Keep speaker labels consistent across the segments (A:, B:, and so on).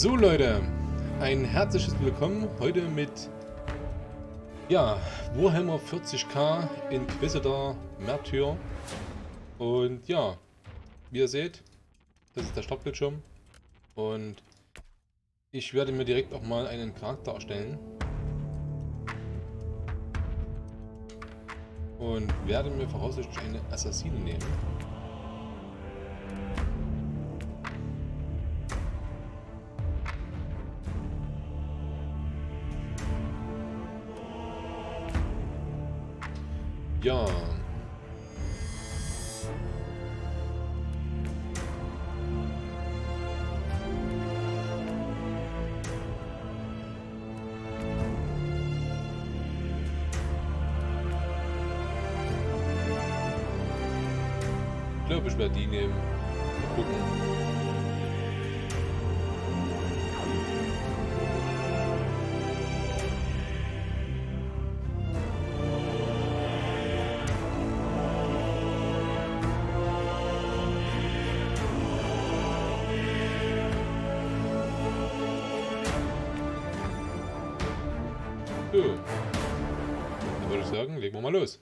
A: So Leute, ein herzliches Willkommen heute mit Warhammer 40k, Inquisitor, Martyr. Und ja, wie ihr seht, das ist der Startbildschirm und ich werde mir direkt auch mal einen Charakter erstellen und werde mir voraussichtlich eine Assassine nehmen. Ja. Ich glaube, ich werde die nehmen. Mal gucken. So, dann würde ich sagen, legen wir mal los.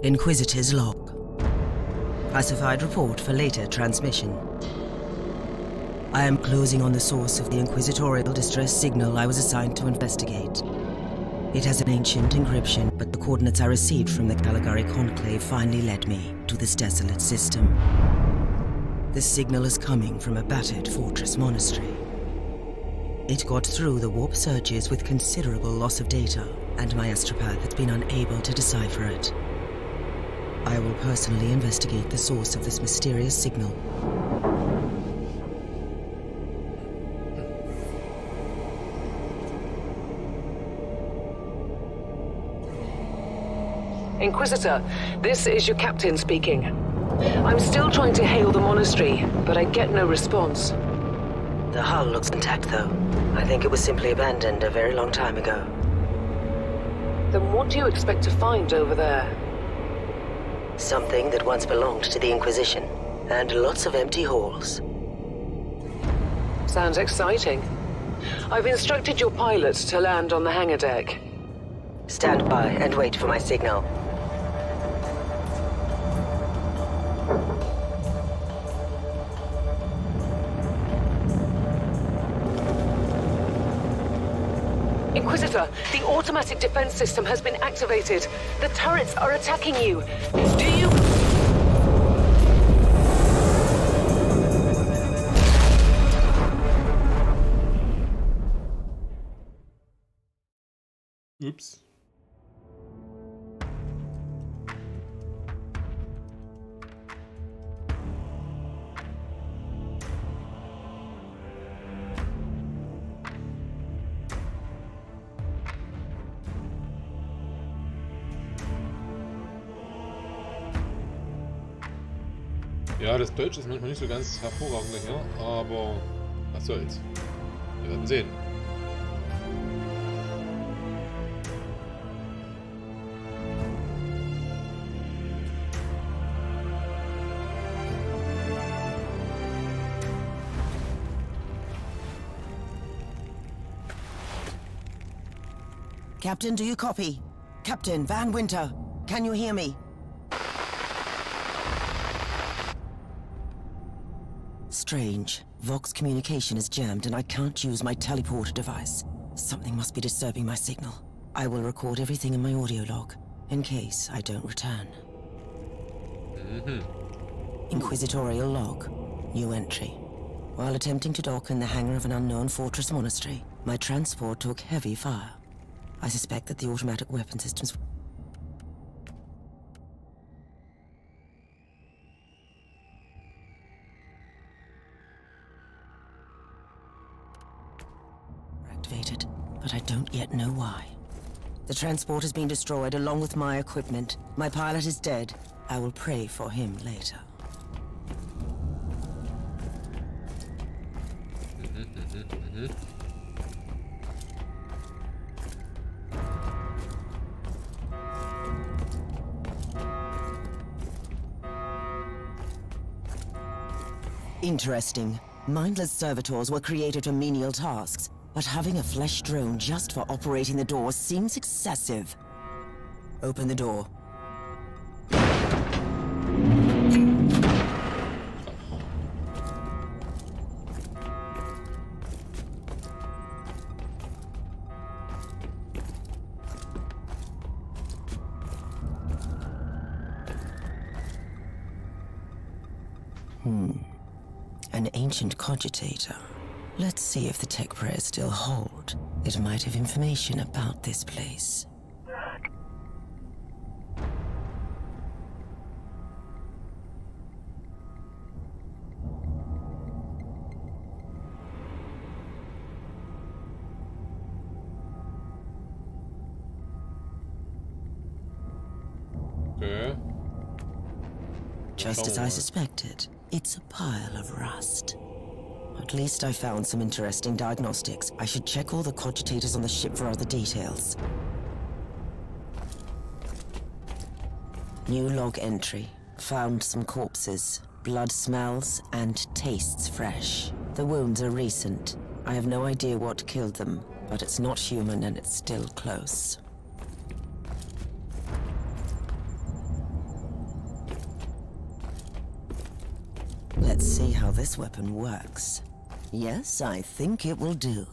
B: Inquisitor's log. Classified report for later transmission. I am closing on the source of the inquisitorial distress signal I was assigned to investigate. It has an ancient encryption, but the coordinates I received from the Caligari Conclave finally led me to this desolate system. The signal is coming from a battered fortress monastery. It got through the warp searches with considerable loss of data, and my astropath has been unable to decipher it. I will personally investigate the source of this mysterious signal.
C: Inquisitor, this is your captain speaking. I'm still trying to hail the monastery, but I get no response.
B: The hull looks intact, though. I think it was simply abandoned a very long time ago.
C: Then what do you expect to find over there?
B: Something that once belonged to the Inquisition, and lots of empty halls.
C: Sounds exciting. I've instructed your pilots to land on the hangar deck.
B: Stand by and wait for my signal.
C: Inquisitor, the automatic defense system has been activated. The turrets are attacking you. Do you...
A: Ups. Ja, das Deutsch ist manchmal nicht so ganz hervorragend hier, aber was soll's. Wir werden sehen.
B: Captain, do you copy? Captain Van Winter, can you hear me? Strange. Vox communication is jammed and I can't use my teleporter device. Something must be disturbing my signal. I will record everything in my audio log, in case I don't return. Inquisitorial log. New entry. While attempting to dock in the hangar of an unknown fortress monastery, my transport took heavy fire. I suspect that the automatic weapon systems... don't yet know why. The transport has been destroyed along with my equipment. My pilot is dead. I will pray for him later. Interesting. Mindless servitors were created for menial tasks, but having a flesh drone just for operating the door seems excessive. Open the door. An ancient cogitator. Let's see if the tech prayers still hold. It might have information about this place.
A: Okay.
B: Just as I suspected, it's a pile of rust. At least I found some interesting diagnostics. I should check all the cogitators on the ship for other details. New log entry. Found some corpses. Blood smells and tastes fresh. The wounds are recent. I have no idea what killed them, but it's not human and it's still close. Let's see how this weapon works. Yes, I think it will do.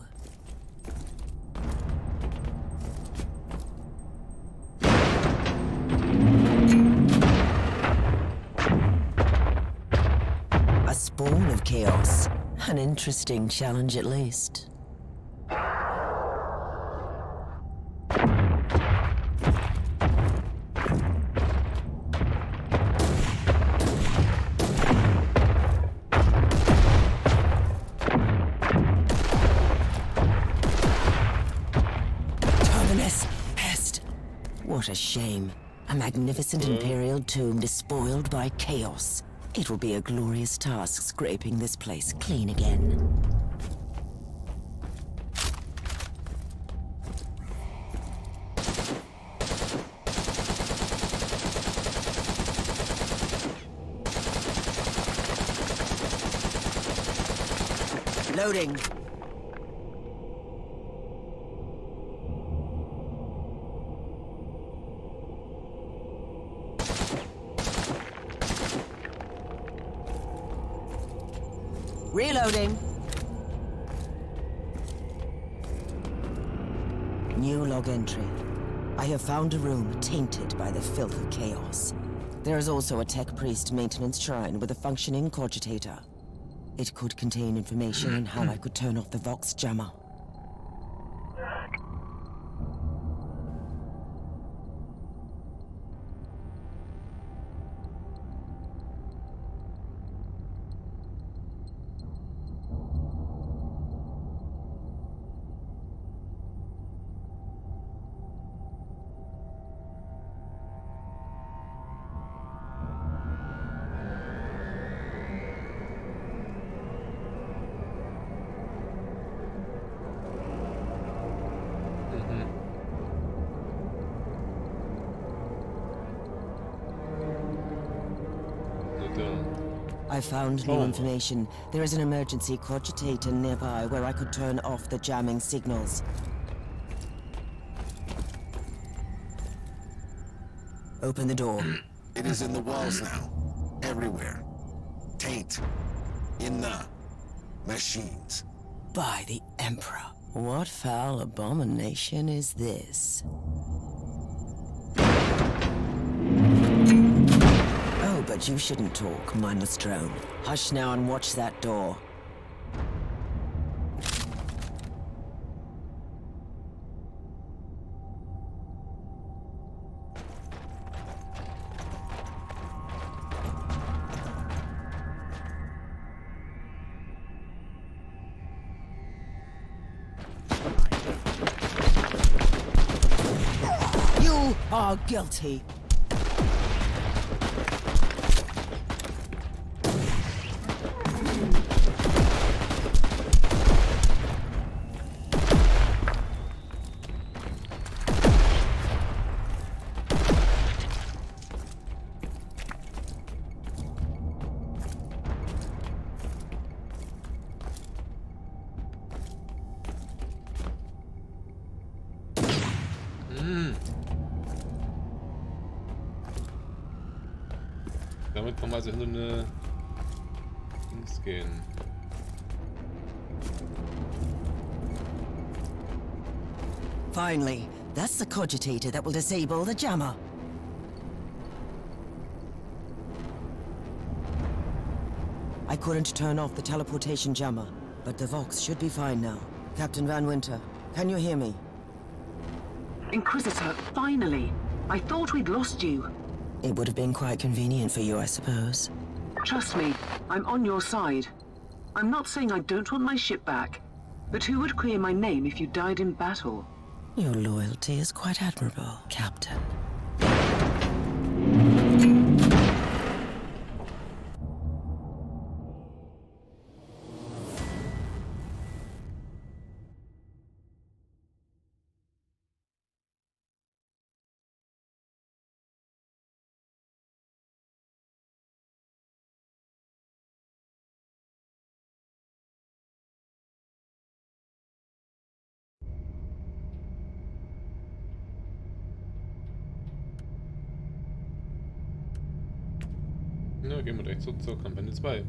B: A spawn of chaos. An interesting challenge at least. What a shame. A magnificent imperial tomb despoiled by chaos. It will be a glorious task scraping this place clean again. Loading. Reloading. New log entry. I have found a room tainted by the filth of chaos. There is also a tech priest maintenance shrine with a functioning cogitator. It could contain information on how I could turn off the Vox jammer. I found new information. There is an emergency cogitator nearby where I could turn off the jamming signals. Open the door.
D: It is in the walls now. Everywhere. Taint. In the machines.
B: By the Emperor. What foul abomination is this? Oh, but you shouldn't talk, mindless drone. Hush now and watch that door. You are guilty.
A: Damit kann man also hinter eine Dings gehen.
B: Finally, that's the cogitator that will disable the jammer. I couldn't turn off the teleportation jammer, but the Vox should be fine now. Captain Van Winter, can you hear me?
C: Inquisitor, finally! I thought we'd lost you.
B: It would have been quite convenient for you, I suppose.
C: Trust me, I'm on your side. I'm not saying I don't want my ship back, but who would clear my name if you died in battle?
B: Your loyalty is quite admirable, Captain.
A: Ja, gehen wir direkt so zur Kampagne 2.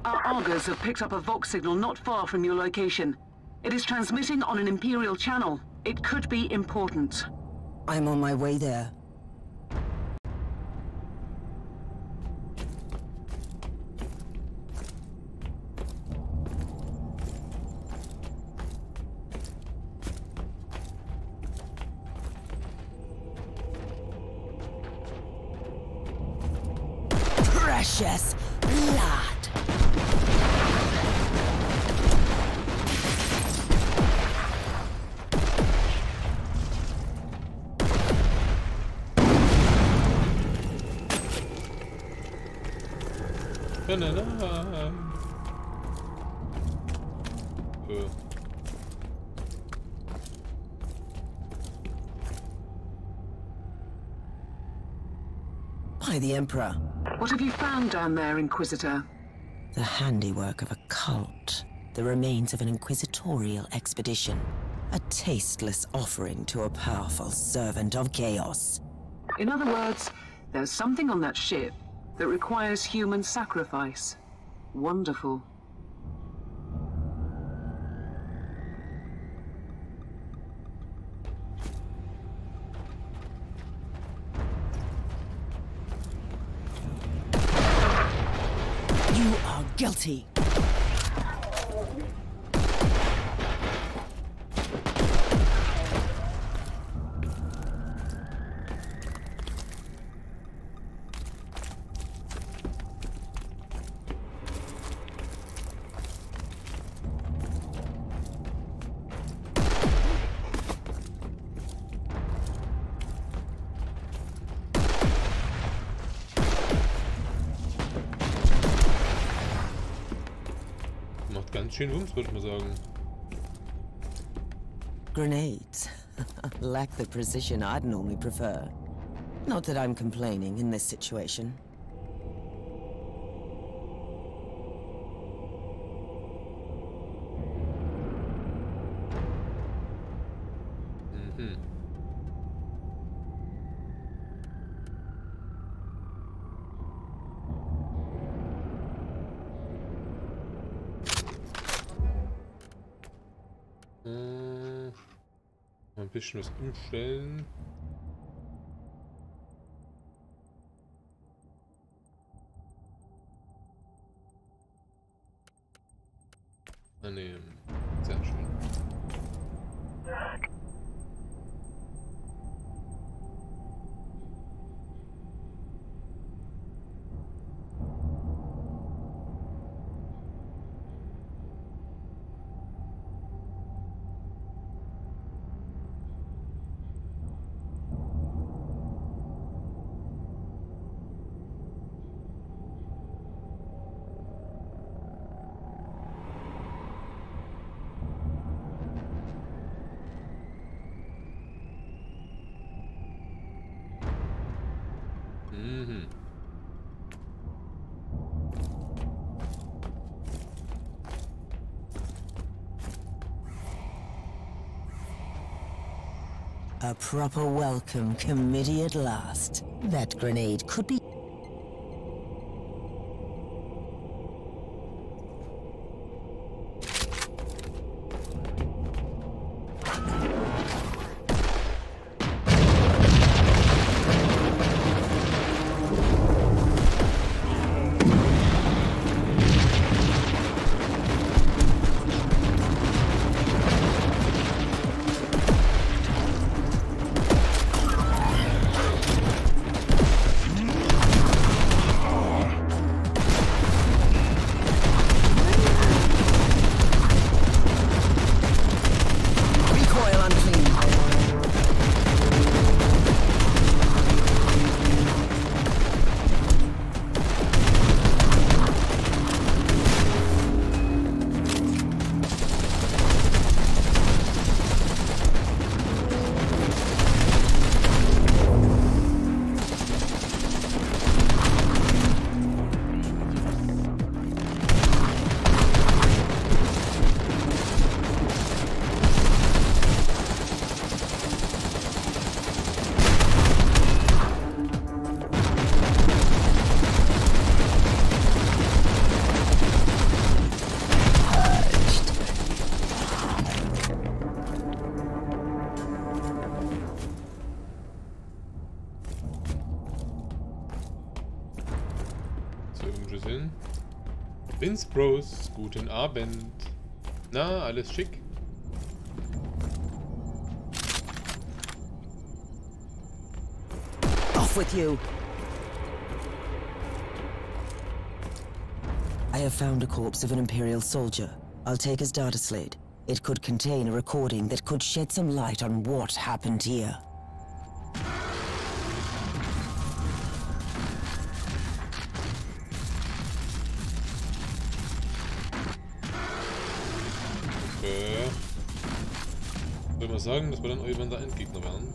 C: Our augurs have picked up a Vox signal not far from your location. It is transmitting on an Imperial channel. It could be important.
B: I'm on my way there. Precious blood! By the Emperor.
C: What have you found down there, Inquisitor?
B: The handiwork of a cult. The remains of an inquisitorial expedition. A tasteless offering to a powerful servant of chaos.
C: In other words, there's something on that ship that requires human sacrifice. Wonderful.
B: You are guilty.
A: Ganz schön Wumms, würde ich mal sagen.
B: Grenades. Lack the precision I'd normally prefer. Not that I'm complaining in this situation.
A: Ein bisschen was umstellen. Annehmen. Sehr schön. Mhm.
B: A proper welcome committee at last. That grenade could be...
A: Wenns Bros, guten Abend. Na, alles schick?
B: Off with you! I have found a corpse of an Imperial soldier. I'll take his data slate. It could contain a recording that could shed some light on what happened here.
A: Ich würde mal sagen, dass wir dann irgendwann der Endgegner werden.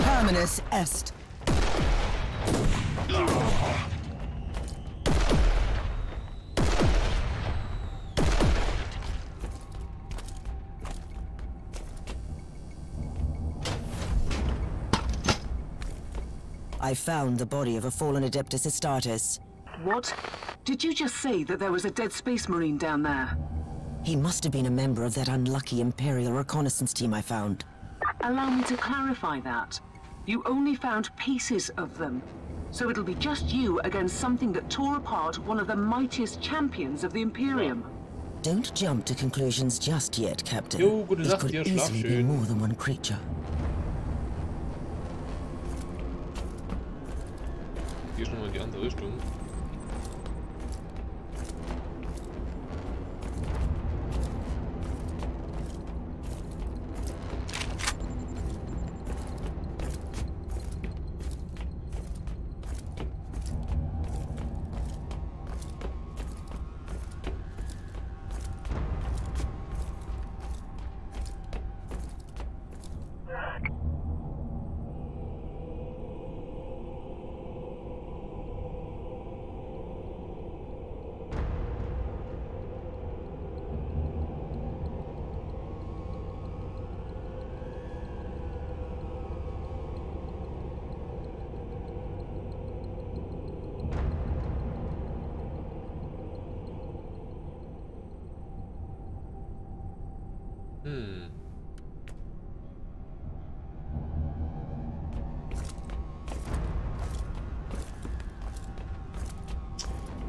B: Terminus est. I found the body of a fallen Adeptus Astartes.
C: What? Did you just say that there was a dead space marine down there?
B: He must have been a member of that unlucky Imperial reconnaissance team I found.
C: Allow me to clarify that. You only found pieces of them. So it'll be just you against something that tore apart one of the mightiest champions of the Imperium.
B: Don't jump to conclusions just yet, Captain.
A: Jo, gute
B: It
A: Nacht,
B: could
A: ihr schlaft
B: easily be
A: schön.
B: more than one creature.
A: Hier schon mal in die andere Richtung.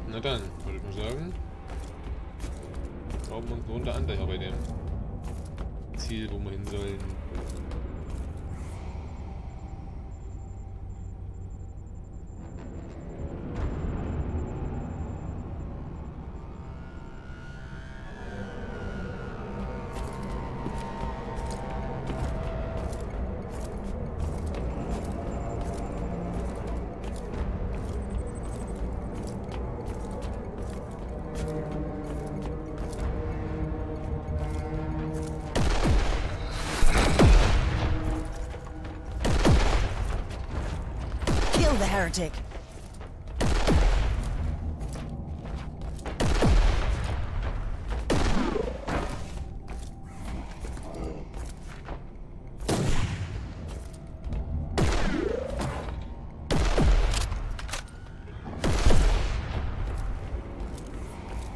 A: Na dann, würde ich mal sagen, brauchen wir uns nur unter anderem bei dem Ziel, wo wir hin sollen.
B: heretic.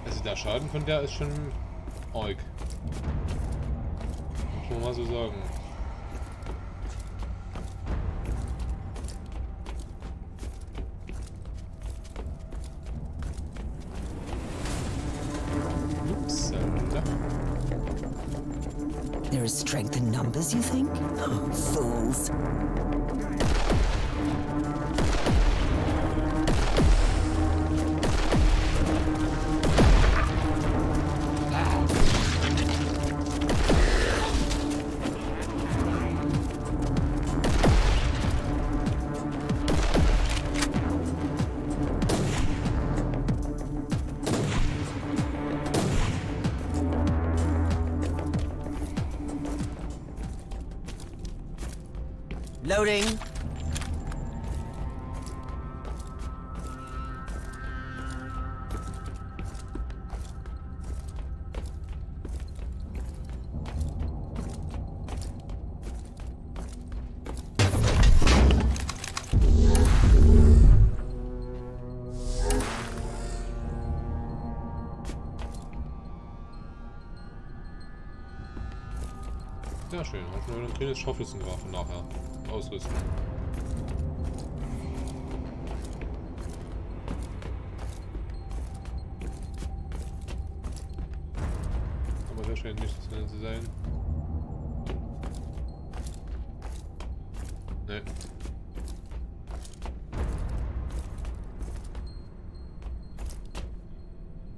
A: Also der Schaden von der ist schon arg. Muss man mal so sagen.
B: There is strength in numbers, you think? Oh, fools. Loading.
A: Sehr schön. Hat nur ein grünes Scharfschützenwaffe nachher. Ausrüsten. Aber der scheint nicht das Ganze zu sein. Ne.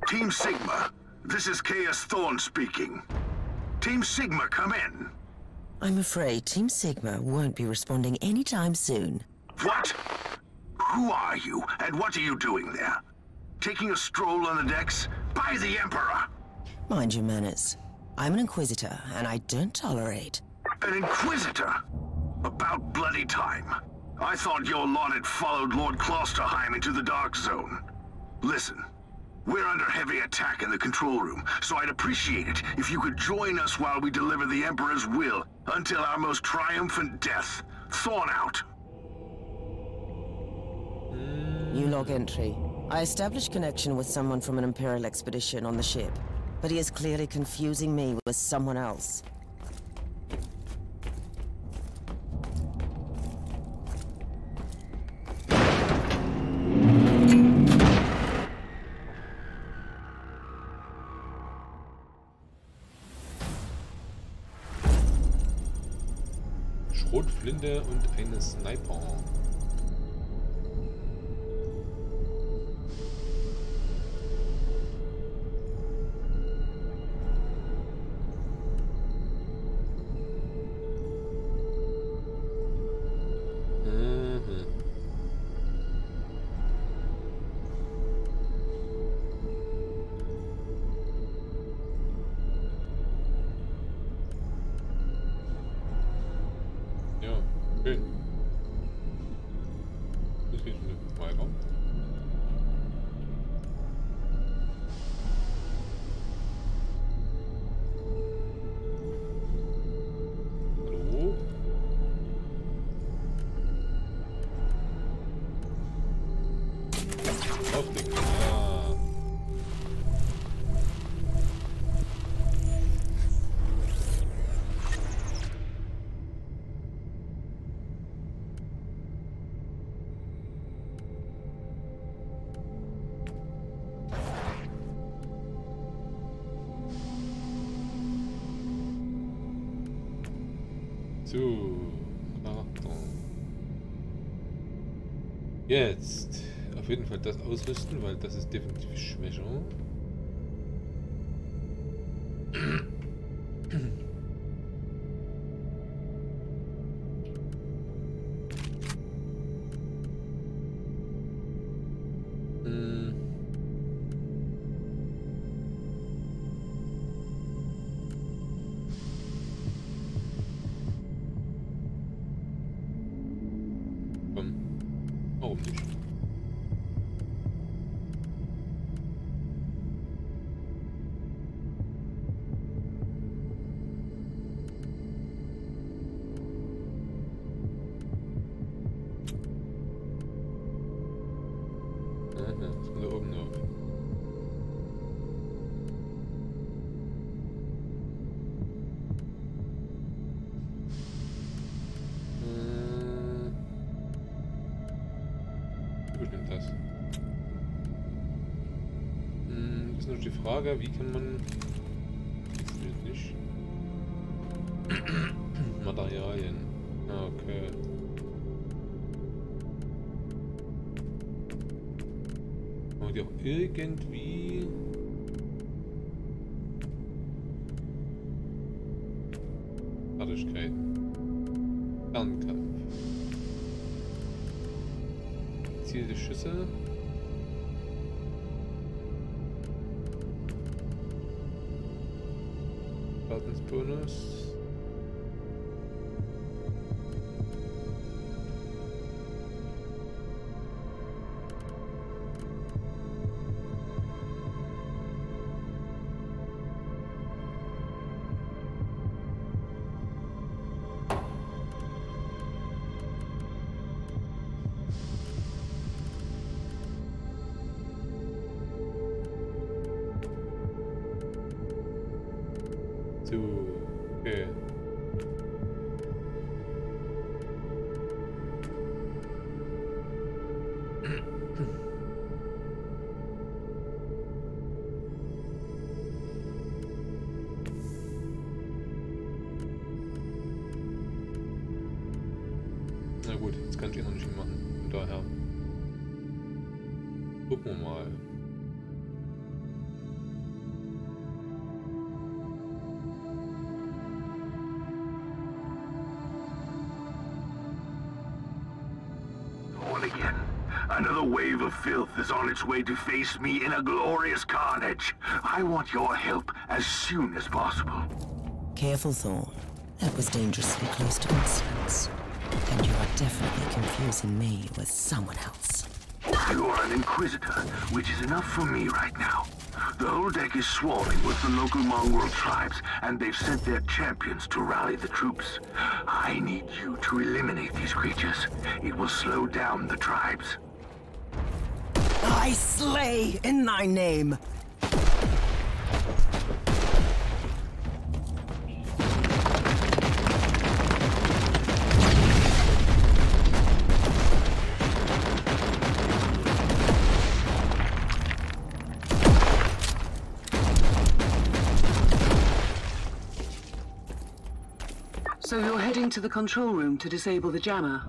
E: Team Sigma, this is Chaos Thorn speaking. Team Sigma, come in.
B: I'm afraid Team Sigma won't be responding anytime soon.
E: What? Who are you, and what are you doing there? Taking a stroll on the decks? By the Emperor!
B: Mind your manners. I'm an Inquisitor, and I don't tolerate.
E: An Inquisitor? About bloody time. I thought your lot had followed Lord Klosterheim into the Dark Zone. Listen, we're under heavy attack in the control room, so I'd appreciate it if you could join us while we deliver the Emperor's will until our most triumphant death. Thorn out.
B: New log entry. I established connection with someone from an Imperial expedition on the ship, but he is clearly confusing me with someone else.
A: Schrotflinte und eine Sniper. Schön. Das geht schon weiter. Hallo? Aufdecken. Ah. So, Charakter. Jetzt auf jeden Fall das ausrüsten, weil das ist definitiv schwächer. Warum nicht? natürlich die Frage, wie kann man... Nicht. Materialien. Okay. Und die auch irgendwie... Fertigkeiten. Fernkampf. Gezielte Schüsse. Bonus. So, okay. Na gut, jetzt kann ich ihn noch nicht mehr machen. Von daher gucken wir mal.
E: Another wave of filth is on its way to face me in a glorious carnage. I want your help as soon as possible.
B: Careful, Thorn. That was dangerously close to insolence. And you are definitely confusing me with someone else.
E: You are an Inquisitor, which is enough for me right now. The whole deck is swarming with the local mongrel tribes, and they've sent their champions to rally the troops. I need you to eliminate these creatures. It will slow down the tribes.
B: I slay in thy name.
C: So you're heading to the control room to disable the jammer?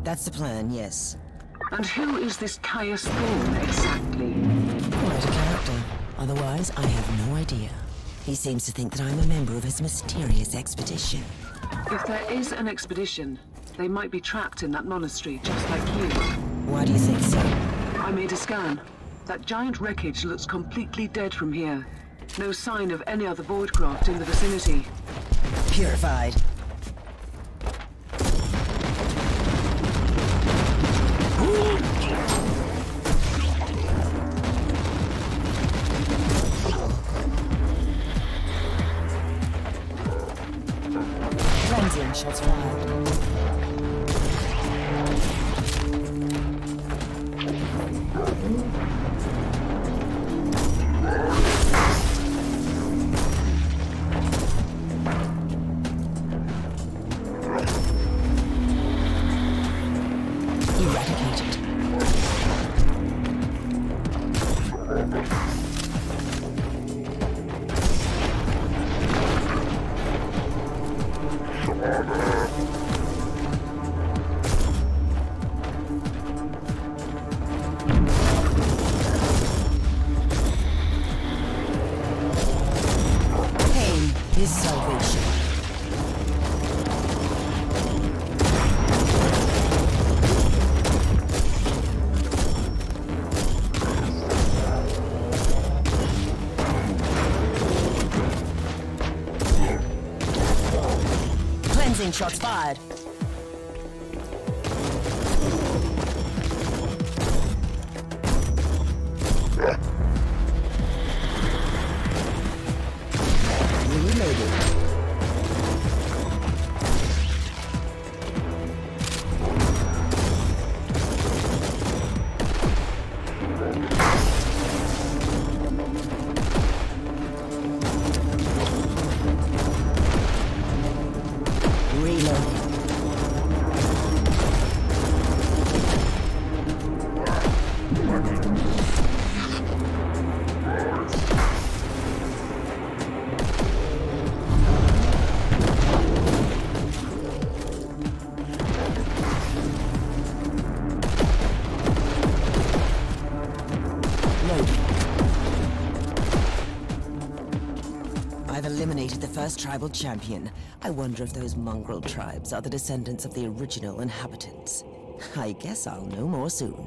B: That's the plan, yes.
C: And who is this Caius Thorn exactly?
B: Quite a character. Otherwise, I have no idea. He seems to think that I'm a member of his mysterious expedition.
C: If there is an expedition, they might be trapped in that monastery, just like you.
B: Why do you think so?
C: I made a scan. That giant wreckage looks completely dead from here. No sign of any other voidcraft in the vicinity.
B: Purified. Cleansing shots fired. Eradicated. Pain is salvation. Cleansing shots fired. Reloaded. Reloaded. I've eliminated the first tribal champion. I wonder if those mongrel tribes are the descendants of the original inhabitants. I guess I'll know more soon.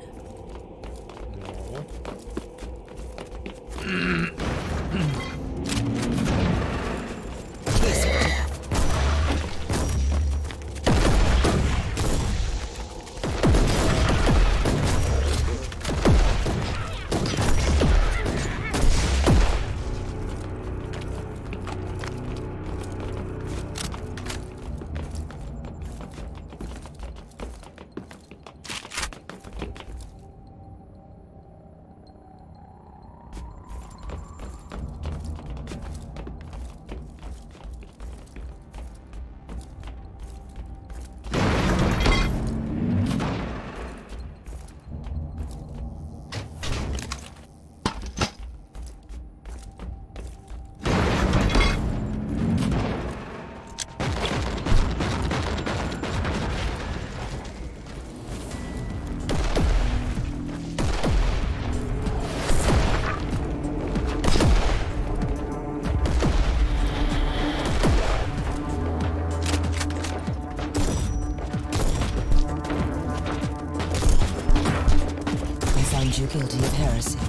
B: You guilty of heresy.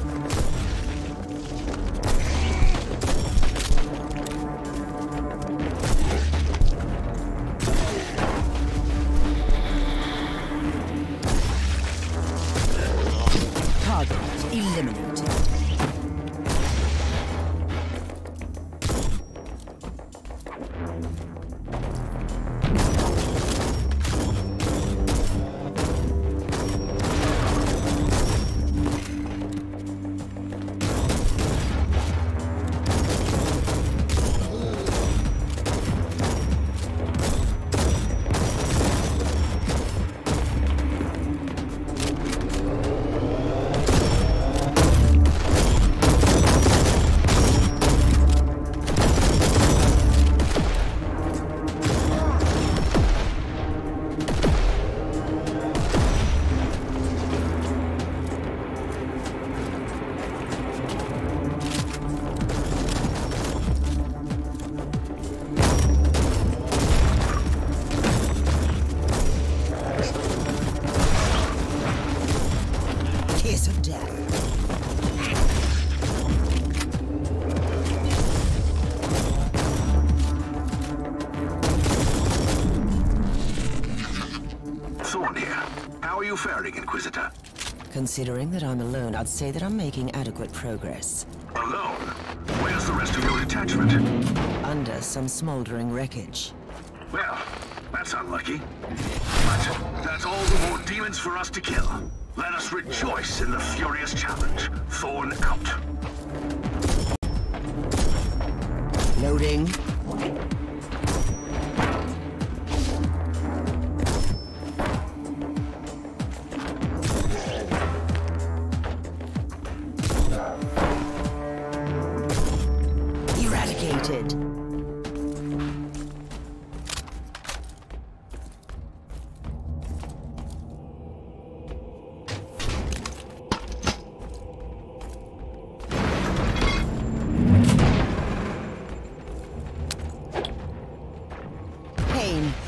B: Target eliminated.
E: Faring, Inquisitor?
B: Considering that I'm alone, I'd say that I'm making adequate progress.
E: Alone? Where's the rest of your detachment?
B: Under some smoldering wreckage.
E: Well, that's unlucky. But that's all the more demons for us to kill. Let us rejoice in the furious challenge. Thorn out.
B: Loading.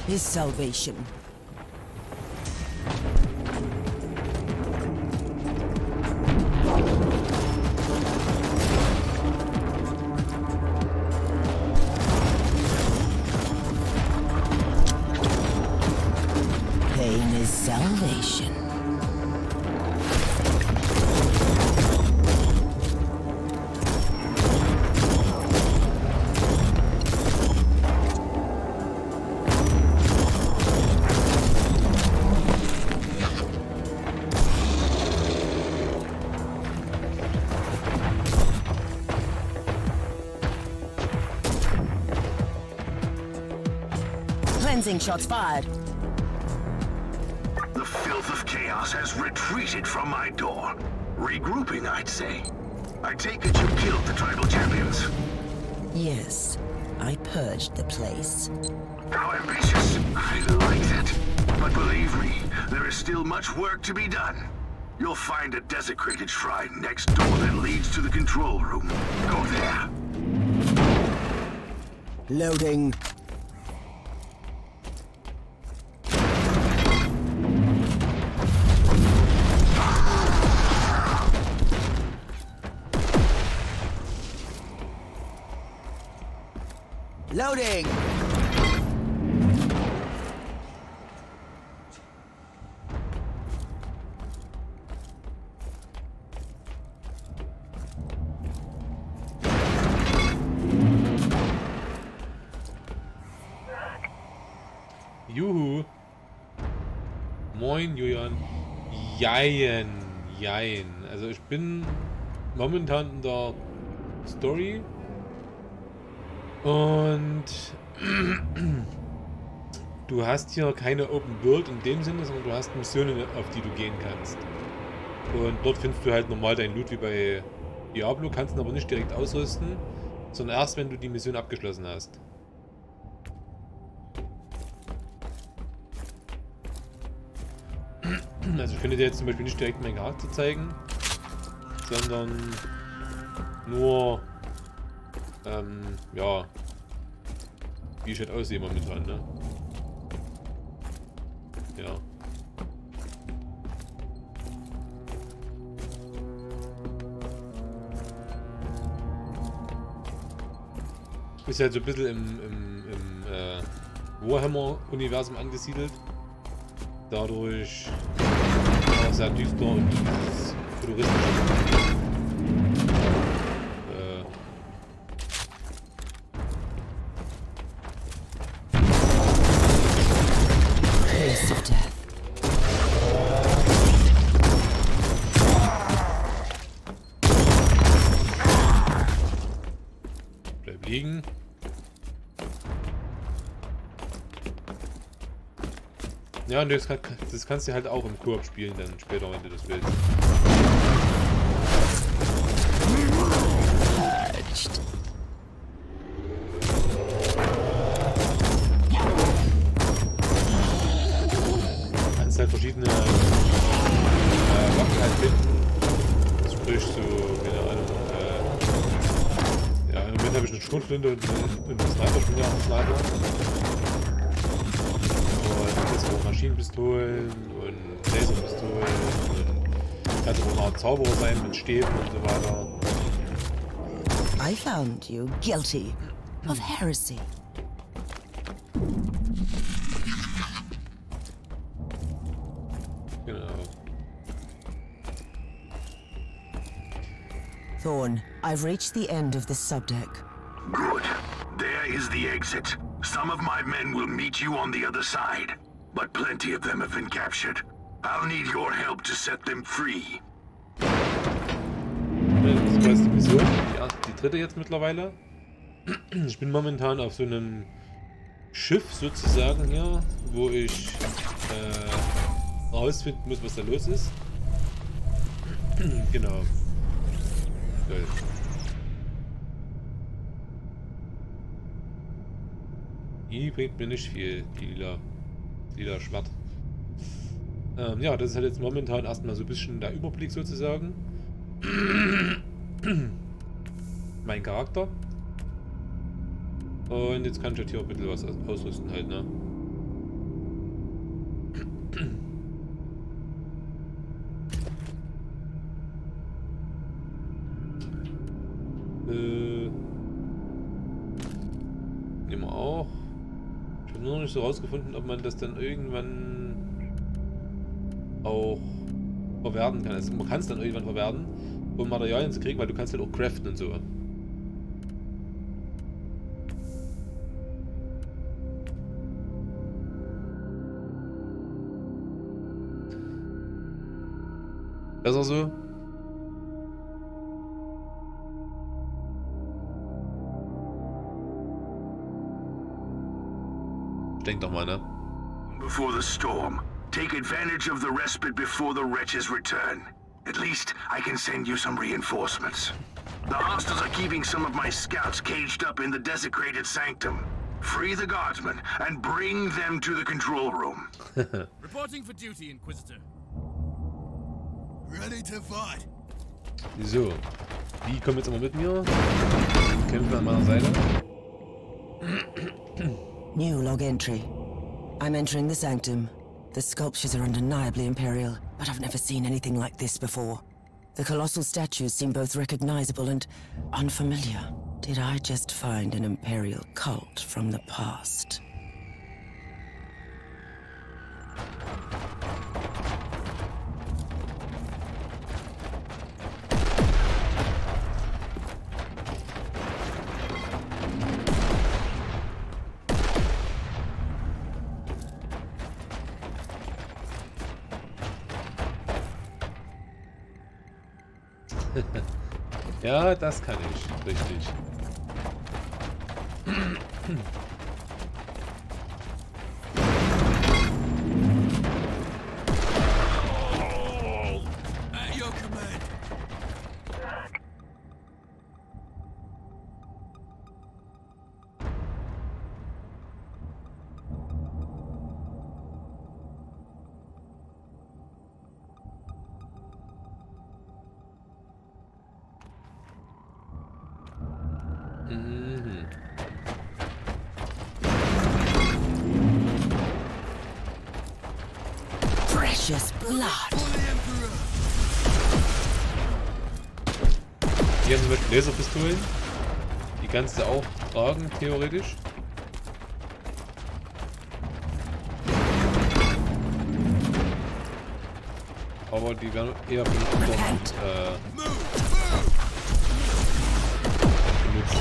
B: Is salvation. Pain is salvation. Cleansing shots fired.
E: The filth of chaos has retreated from my door. Regrouping, I'd say. I take it you killed the tribal champions.
B: Yes, I purged the place.
E: How ambitious. I like that. But believe me, there is still much work to be done. You'll find a desecrated shrine next door that leads to the control room. Go there.
B: Loading. Loading.
A: Juhu. Moin, Julian. Jein. Also ich bin momentan in der Story. Und du hast hier keine Open World in dem Sinne, sondern du hast Missionen, auf die du gehen kannst. Und dort findest du halt normal dein Loot wie bei Diablo, kannst ihn aber nicht direkt ausrüsten, sondern erst wenn du die Mission abgeschlossen hast. Also ich könnte dir jetzt zum Beispiel nicht direkt meinen Charakter zeigen, sondern nur ja, wie ich halt aussehe momentan, ne? Ja. Ist halt so ein bisschen im Warhammer-Universum angesiedelt. Dadurch war es sehr düster und futuristisch. Bleib liegen. Ja, und das kannst du halt auch im Koop spielen, dann später, wenn du das willst. Du kannst halt verschiedene Waffen halt finden. Sprich so, keine Ahnung, ja, im Moment habe ich eine Schrotflinte und einen Sniper, schon einen Sniper. Maschinenpistolen und Laserpistolen und kannst auch eine Art Zauberer sein mit Stäben und so weiter.
B: I found you guilty of heresy.
A: Genau.
B: Thorn, I've reached the end of this subdeck.
E: Good. There is the exit. Some of my men will meet you on the other side. But plenty of them have been captured. I'll need your help to set them free.
A: Das war die Mission, die dritte jetzt mittlerweile. Ich bin momentan auf so einem Schiff sozusagen hier, wo ich herausfinden muss, was da los ist. Genau. Geil. Die bringt mir nicht viel, die lila Schwert. Ja, das ist halt jetzt momentan erstmal so ein bisschen der Überblick sozusagen. Mein Charakter. Und jetzt kann ich halt hier ein bisschen was ausrüsten halt, ne? Nehmen wir auch. Ich habe nur noch nicht so rausgefunden, ob man das dann irgendwann auch verwerten kann. Also man kann es dann irgendwann verwerten, um Materialien zu kriegen, weil du kannst halt auch craften und so. Besser so? Denk doch mal, ne?
E: Before the storm, take advantage of the respite before the wretches return. At least I can send you some reinforcements. The hostiles are keeping some of my scouts caged up in the desecrated sanctum. Free the guardsmen and bring them to the control room.
F: Reporting for duty, Inquisitor.
D: Ready to fight.
A: So, die kommen jetzt immer mit mir. Kämpfen an meiner Seite.
B: New log entry. I'm entering the sanctum. The sculptures are undeniably imperial, but I've never seen anything like this before. The colossal statues seem both recognizable and unfamiliar. Did I just find an imperial cult from the past?
A: Ja, das kann ich. Richtig.
F: At your command.
B: Precious blood.
A: Hier haben sie mit Laserpistolen. Die kannst du auch tragen, theoretisch. Aber die werden eher benutzt. Benutzt.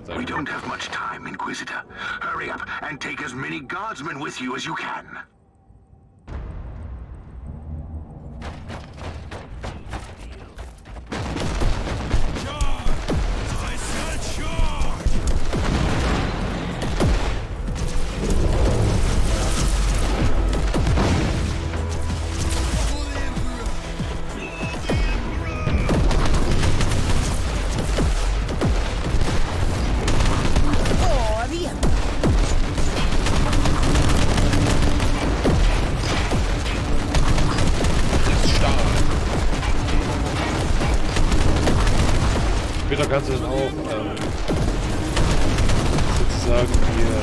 E: We don't have much time, Inquisitor. Hurry up and take as many guardsmen with you as you can.
A: Später kannst du dann auch sozusagen hier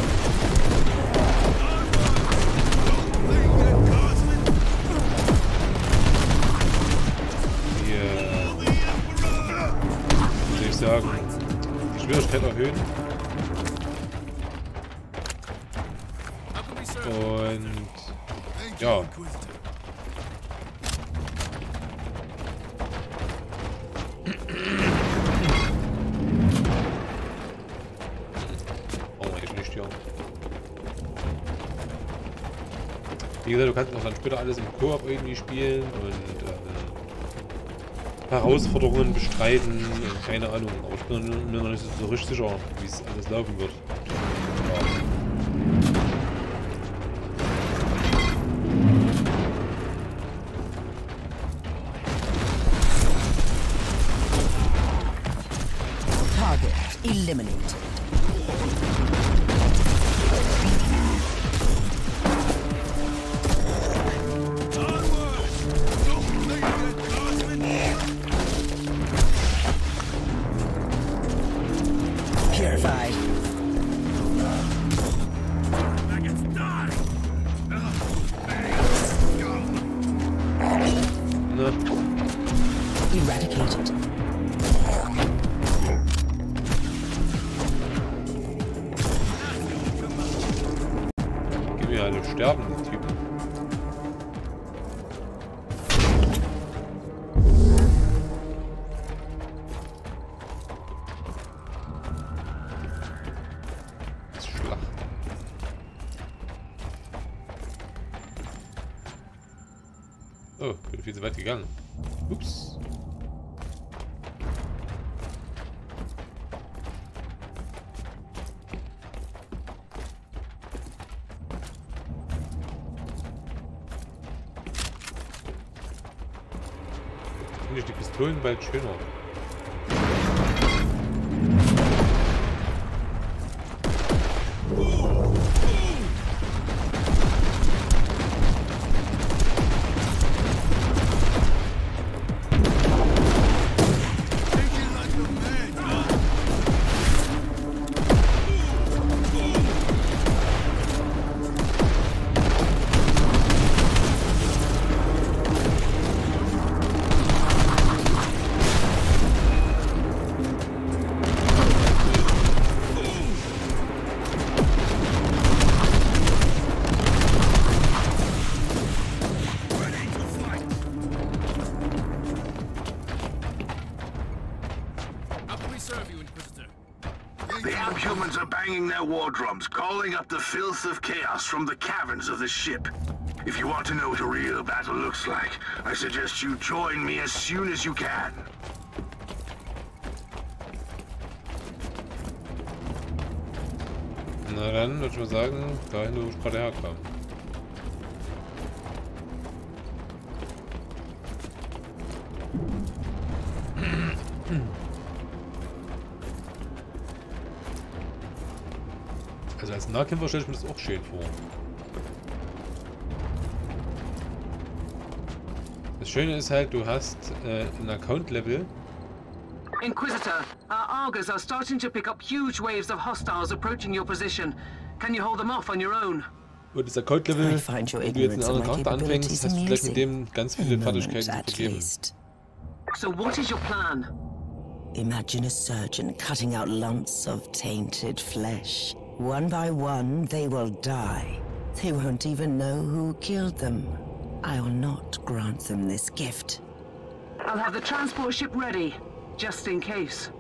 A: wie soll ich sagen, die Schwierigkeit erhöhen. Und ja. Wie gesagt, du kannst auch dann später alles im Koop irgendwie spielen und Herausforderungen bestreiten, keine Ahnung, aber ich bin mir noch nicht so richtig sicher, wie es alles laufen wird.
B: Target eliminated. Eradicated.
A: Gib mir alle sterben, die Typen. Das ist Schlacht. Oh, bin viel zu weit gegangen. Ups. finde ich die Pistolen bald schöner.
E: War drums calling up the filth of chaos from the caverns of the ship. If you want to know what a real battle looks like, I suggest you join me as soon as you can.
A: Na dann, würde ich mal sagen, dahin, wo ich gerade herkam. Also als Nahkämpfer stelle ich mir das auch schön vor. Das Schöne ist halt, du hast ein Account-Level.
C: Inquisitor, our Argos are starting to pick up huge waves of hostiles approaching your position. Can you hold them off on your own?
A: Und das Account-Level, wenn du jetzt einen anderen Charakter anfängst, hast du vielleicht mit dem ganz viele Fertigkeiten vergeben.
C: So what is your plan?
B: Imagine a surgeon cutting out lumps of tainted flesh. One by one, they will die. They won't even know who killed them. I will not grant them this gift.
C: I'll have the transport ship ready, just in case.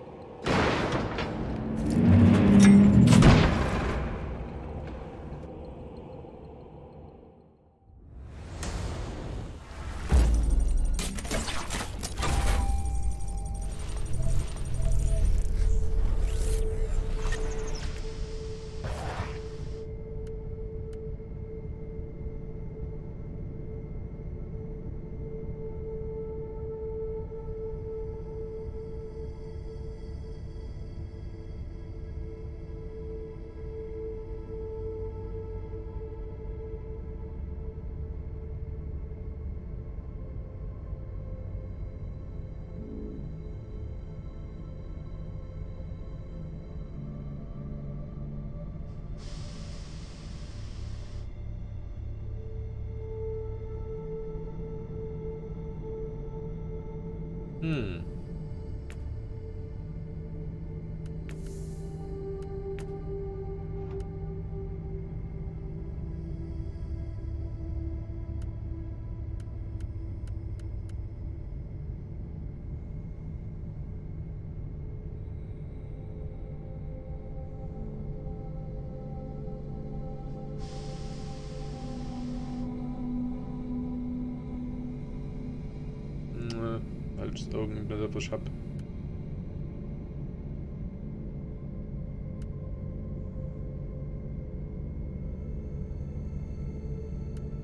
A: Irgendein was ich hab.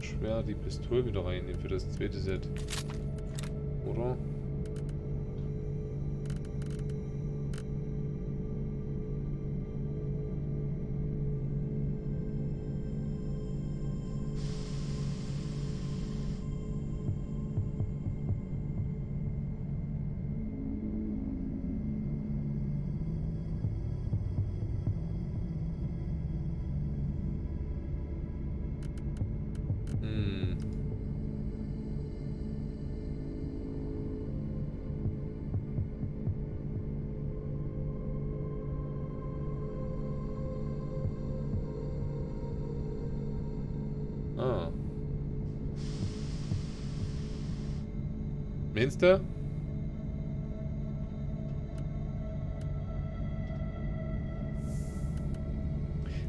A: Schwer die Pistole wieder reinnehmen für das zweite Set. Oder? Meinst du?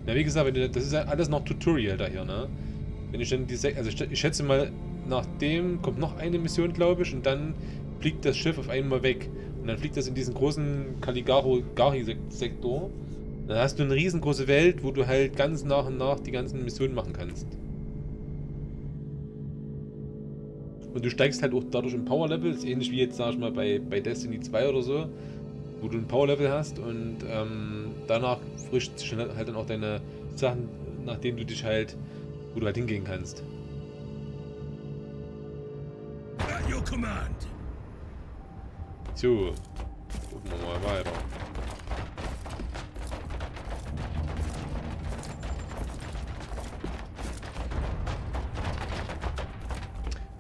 A: Na, wie gesagt, das ist ja alles noch Tutorial da hier, ne? Wenn ich dann also ich schätze mal, nach dem kommt noch eine Mission, glaube ich, und dann fliegt das Schiff auf einmal weg. Und dann fliegt das in diesen großen Caligari-Sektor. Dann hast du eine riesengroße Welt, wo du halt ganz nach und nach die ganzen Missionen machen kannst. Und du steigst halt auch dadurch im Power-Level. Ist ähnlich wie jetzt, sag ich mal, bei Destiny 2 oder so, wo du ein Power-Level hast und danach frischt sich halt dann auch deine Sachen, nachdem du dich halt, wo du halt hingehen kannst.
E: At your command.
A: So, gucken wir mal weiter.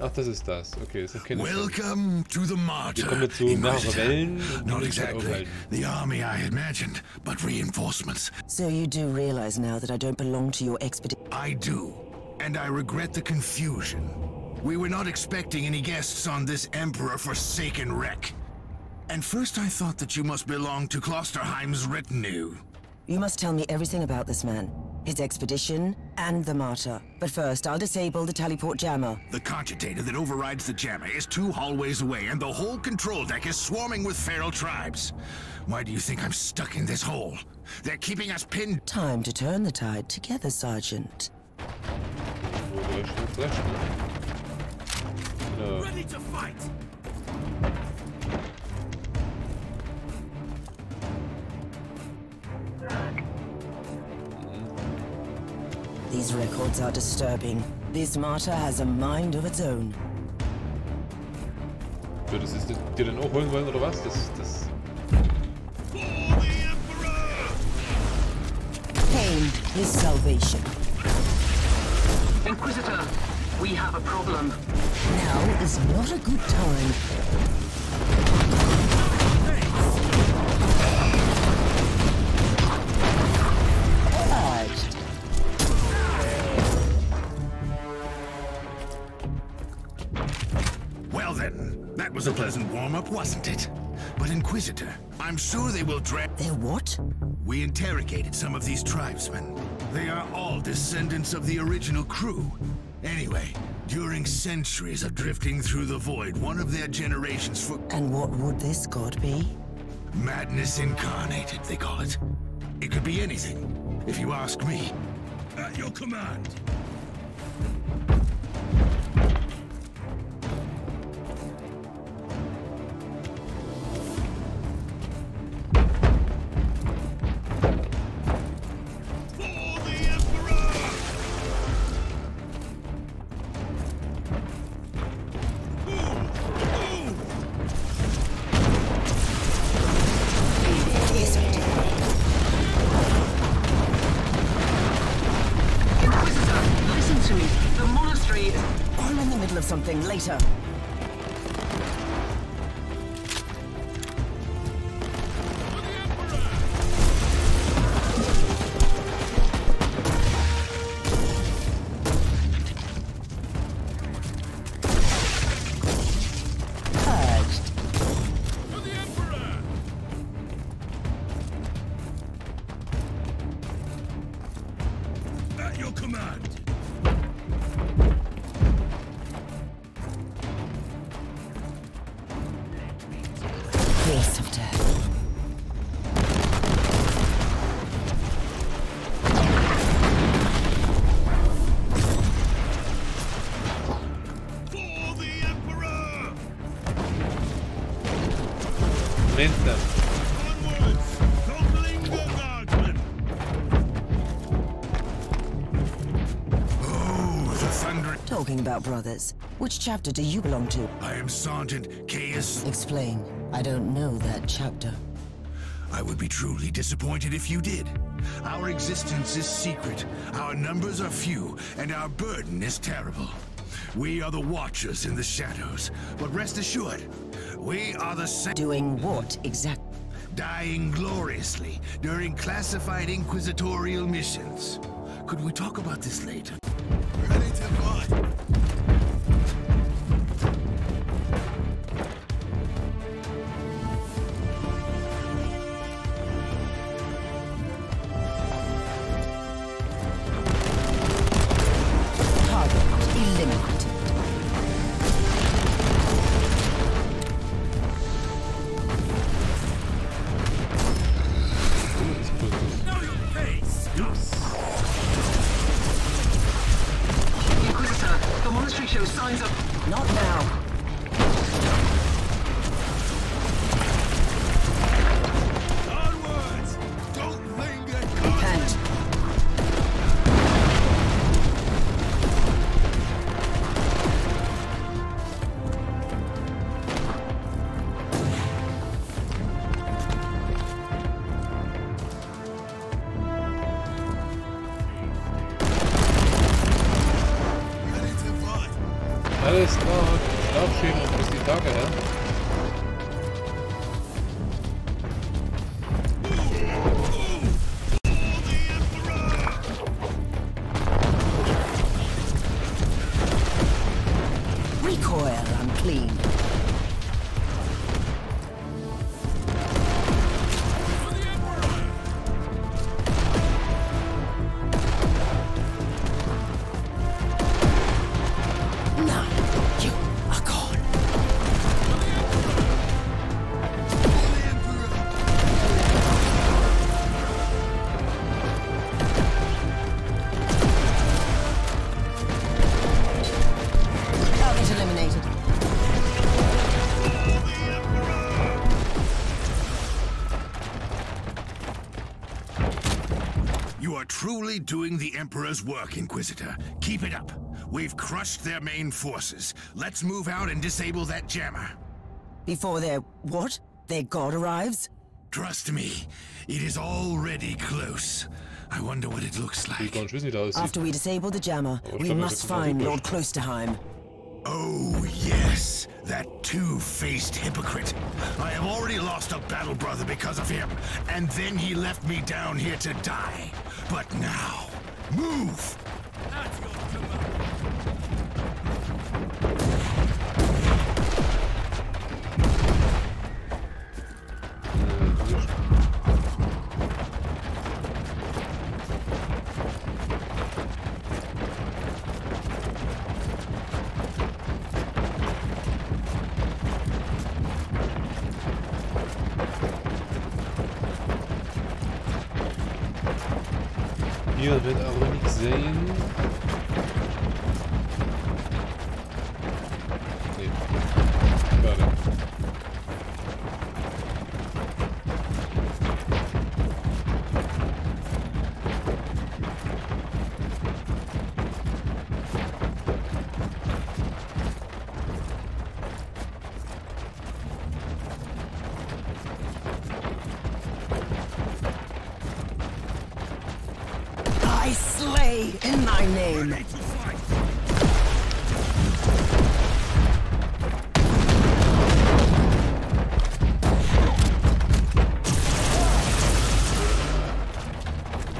A: Ach, das ist das. Okay, das kenne ich schon.
E: Welcome to the Martyr.
A: Wir kommen jetzt zu mehrere Wellen und
E: Not
A: die müssen halt
E: exactly
A: aufhalten.
E: the army I imagined, but reinforcements.
B: So you do realize now that I don't belong to your expedition?
E: I do, and I regret the confusion. We were not expecting any guests on this emperor-forsaken wreck. And first I thought that you must belong to Klosterheim's retinue.
B: You must tell me everything about this man, his expedition, and the Martyr. But first, I'll disable the Tallyport jammer.
E: The cogitator that overrides the jammer is 2 hallways away, and the whole control deck is swarming with feral tribes. Why do you think I'm stuck in this hole? They're keeping us pinned.
B: Time to turn the tide together, Sergeant.
E: Ready to fight!
B: These records are disturbing. This Martyr has a mind of its own.
A: So, das ist dir dann auch holen wollen, oder was? Das...
B: Pain is salvation.
C: Inquisitor, we have a problem.
B: Now is not a good time. Urged.
E: Well then, that was a pleasant warm-up, wasn't it? But Inquisitor, I'm sure they will
B: They're what?
E: We interrogated some of these tribesmen. They are all descendants of the original crew. Anyway, during centuries of drifting through the void, one of their generations for...
B: And what would this god be?
E: Madness incarnated, they call it. It could be anything, if you ask me. At your command.
B: Something later.
E: At your command.
B: Face of death.
E: For the Emperor!
A: Wenns.
E: Onwards! Toppling the guardsmen! Oh, the thunder...
B: Talking about brothers, which chapter do you belong to?
E: I am Sergeant Caius.
B: Explain. I don't know that chapter.
E: I would be truly disappointed if you did. Our existence is secret, our numbers are few, and our burden is terrible. We are the Watchers in the shadows, but rest assured, we are the same.
B: Doing what exactly?
E: Dying gloriously during classified inquisitorial missions. Could we talk about this later? Ready to fight!
A: Schlafschäden und bis die Tage her.
B: Recoil unclean.
E: Truly doing the Emperor's work, Inquisitor. Keep it up. We've crushed their main forces. Let's move out and disable that jammer.
B: Before their what? Their god arrives?
E: Trust me, it is already close. I wonder what it looks like.
B: After we disable the jammer, we must find Lord Klosterheim.
E: Oh, yes. That two-faced hypocrite. I have already lost a battle brother because of him, and then he left me down here to die. But now, move!
F: That's your command.
A: Hier wird aber nichts sehen. Nee. Schade.
B: I slay in thy name.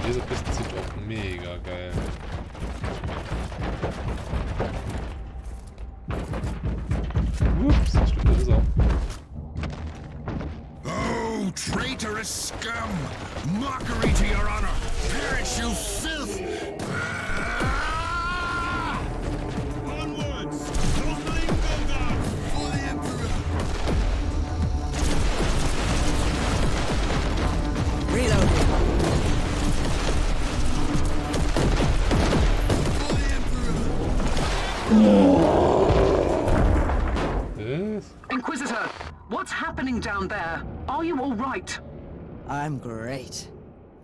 A: Diese Piste sind auch mega geil. Ups, stimmt, das ist er.
E: Oh, traitorous scum! Mockery to your honor! Perish, you filth!
F: Onwards! Don't linger there! For the Emperor!
B: Reloading.
F: For the Emperor!
A: Yes.
C: Inquisitor, what's happening down there? Are you all right?
B: I'm great.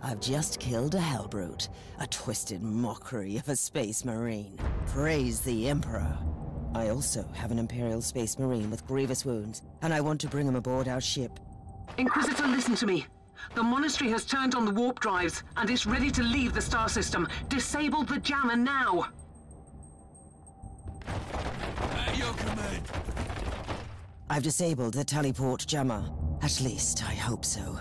B: I've just killed a Hellbrute, a twisted mockery of a space marine. Praise the Emperor. I also have an Imperial space marine with grievous wounds, and I want to bring him aboard our ship.
C: Inquisitor, listen to me. The monastery has turned on the warp drives, and is ready to leave the star system. Disable the jammer now!
F: At your command!
B: I've disabled the teleport jammer. At least, I hope so.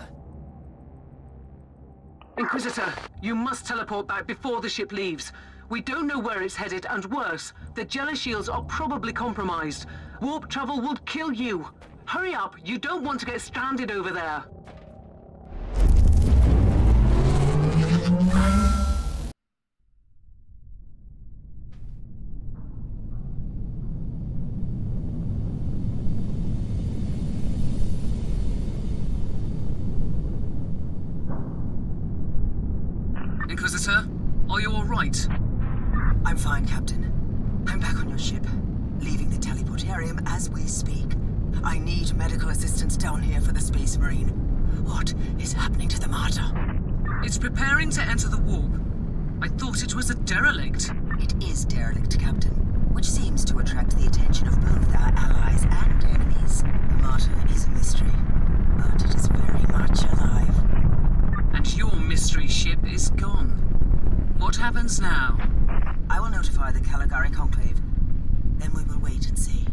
C: Inquisitor, you must teleport back before the ship leaves. We don't know where it's headed, and worse, the jealous shields are probably compromised. Warp travel will kill you. Hurry up, you don't want to get stranded over there. Inquisitor, are you all right?
B: I'm fine, Captain. I'm back on your ship, leaving the teleportarium as we speak. I need medical assistance down here for the Space Marine. What is happening to the Martyr?
C: It's preparing to enter the warp. I thought it was a derelict.
B: It is derelict, Captain, which seems to attract the attention of both our allies and enemies. The Martyr is a mystery, but it is very much alive.
C: And your mystery ship is gone. What happens now?
B: I will notify the Caligari Conclave. Then we will wait and see.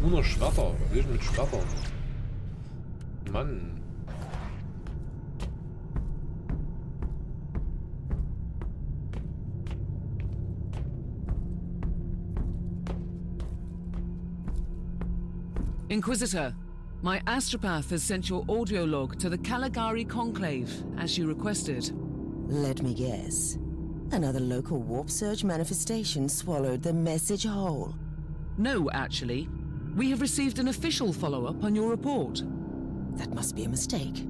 A: Nur noch Schwerter. Was will ich mit Schwertern? Mann.
C: Inquisitor, my astropath has sent your audio log to the Caligari Conclave, as you requested.
B: Let me guess. Another local warp surge manifestation swallowed the message whole.
C: No, actually. We have received an official follow-up on your report.
B: That must be a mistake.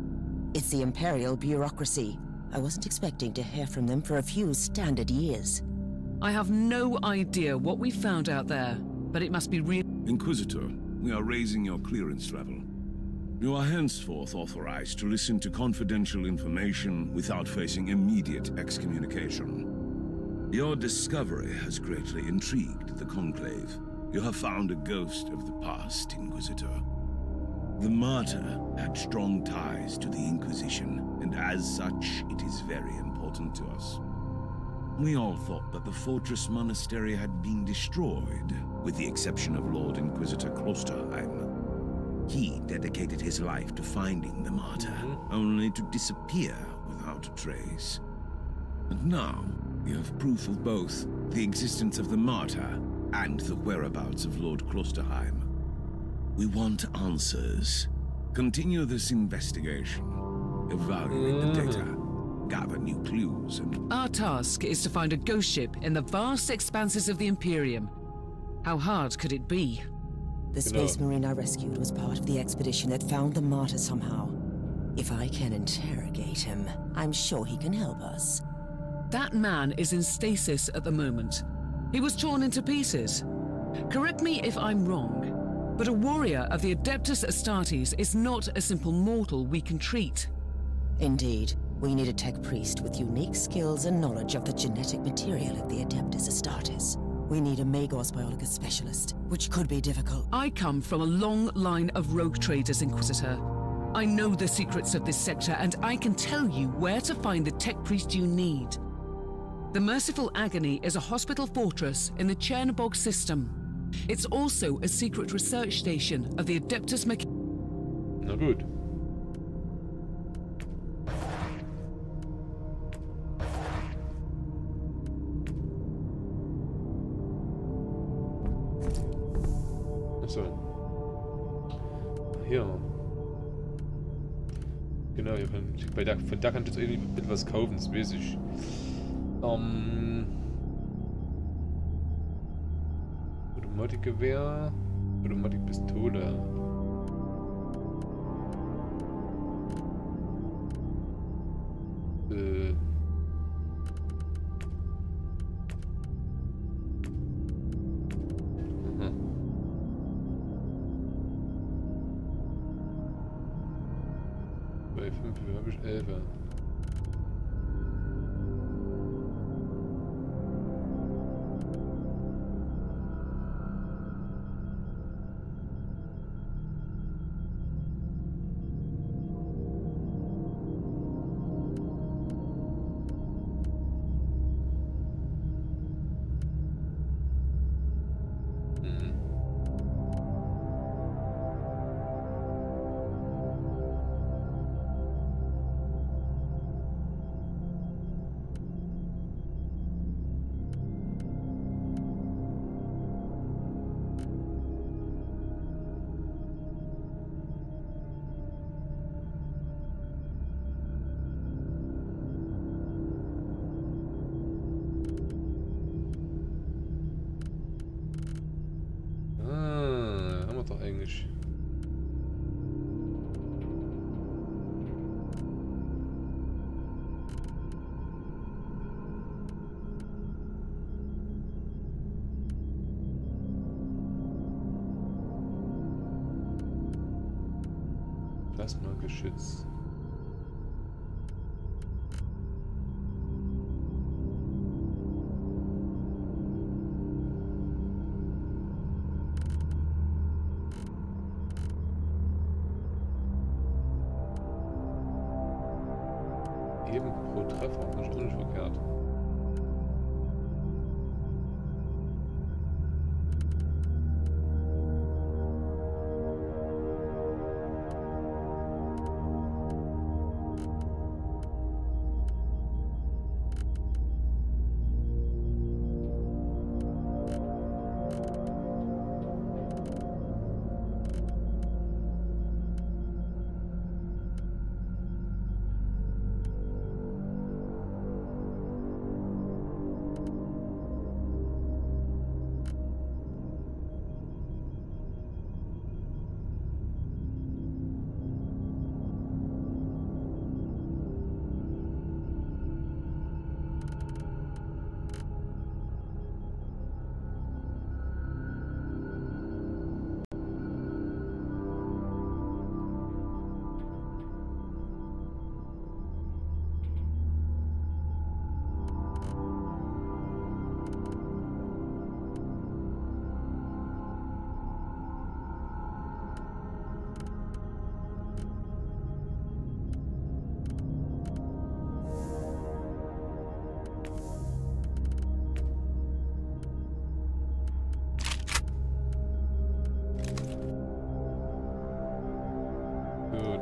B: It's the Imperial bureaucracy. I wasn't expecting to hear from them for a few standard years.
C: I have no idea what we found out there, but it must be real.
G: Inquisitor, we are raising your clearance level. You are henceforth authorized to listen to confidential information without facing immediate excommunication. Your discovery has greatly intrigued the Conclave. You have found a ghost of the past, Inquisitor. The Martyr had strong ties to the Inquisition, and as such, it is very important to us. We all thought that the fortress monastery had been destroyed, with the exception of Lord Inquisitor Klosterheim. He dedicated his life to finding the Martyr, only to disappear without a trace. And now, we have proof of both the existence of the Martyr and the whereabouts of Lord Klosterheim. We want answers. Continue this investigation. Evaluate the data. Gather new clues and...
C: Our task is to find a ghost ship in the vast expanses of the Imperium. How hard could it be?
B: The Space Marine I rescued was part of the expedition that found the Martyr somehow. If I can interrogate him, I'm sure he can help us.
C: That man is in stasis at the moment. He was torn into pieces. Correct me if I'm wrong, but a warrior of the Adeptus Astartes is not a simple mortal we can treat.
B: Indeed. We need a tech priest with unique skills and knowledge of the genetic material of the Adeptus Astartes. We need a Magos biologist specialist, which could be difficult.
C: I come from a long line of rogue traders, Inquisitor. I know the secrets of this sector, and I can tell you where to find the tech priest you need. The Merciful Agony is a hospital fortress in the Chernobog system. It's also a secret research station of the Adeptus
A: Na gut. So. Hier. Genau, hier von da kann ich jetzt irgendwie etwas kaufen, das weiß ich. Automatikgewehr, Automatikpistole. Bei 5 habe ich 11. Doch eigentlich. Plasma-Geschütz. Eben pro Treffer, das ist auch nicht verkehrt.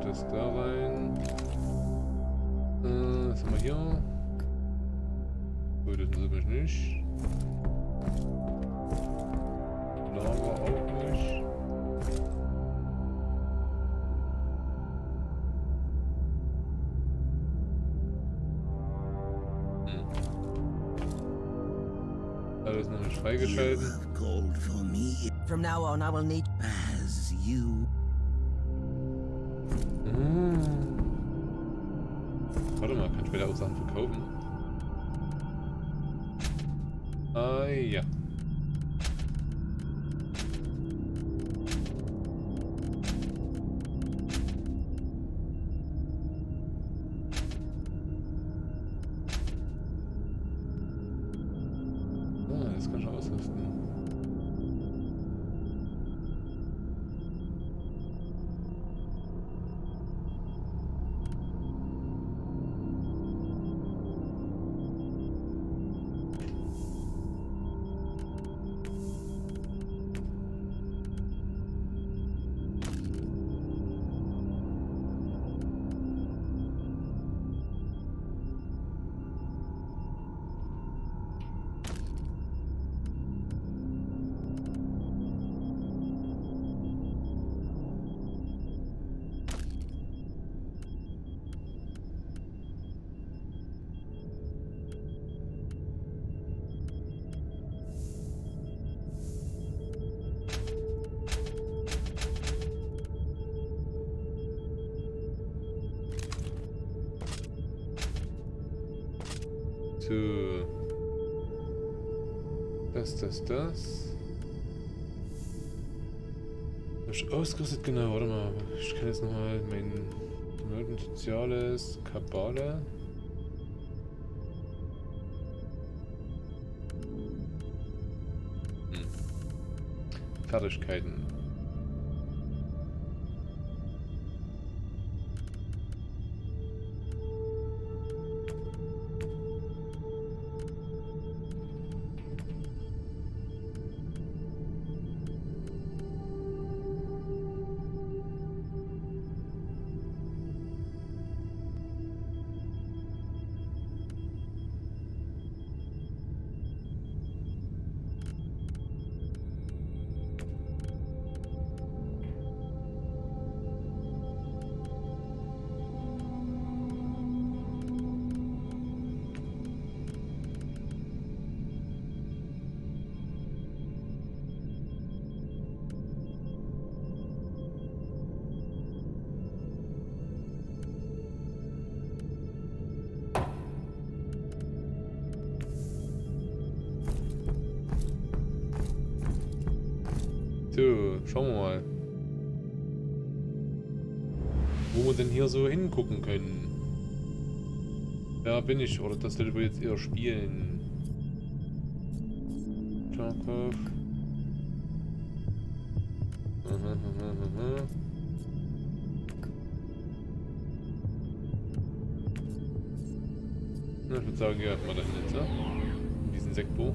A: das da rein. Was haben wir hier? Gut, das interessiert mich nicht. Lava auch nicht. Alles noch nicht freigeschalten.
B: From now on, I will need as you.
A: Warte mal, kann ich später auch Sachen verkaufen? Ah ja. Das kann ich ausrüsten. So. Das. Hab ich ausgerüstet, genau, warte mal. Ich kann jetzt nochmal mein Vermögen, Soziales, Kabale. Fertigkeiten. So, schauen wir mal, wo wir denn hier so hingucken können. Wer bin ich? Oder das sollte wohl jetzt eher spielen. Glocke. Na, ich würde sagen, ja, mal dahin jetzt, ne? In diesen Sektor.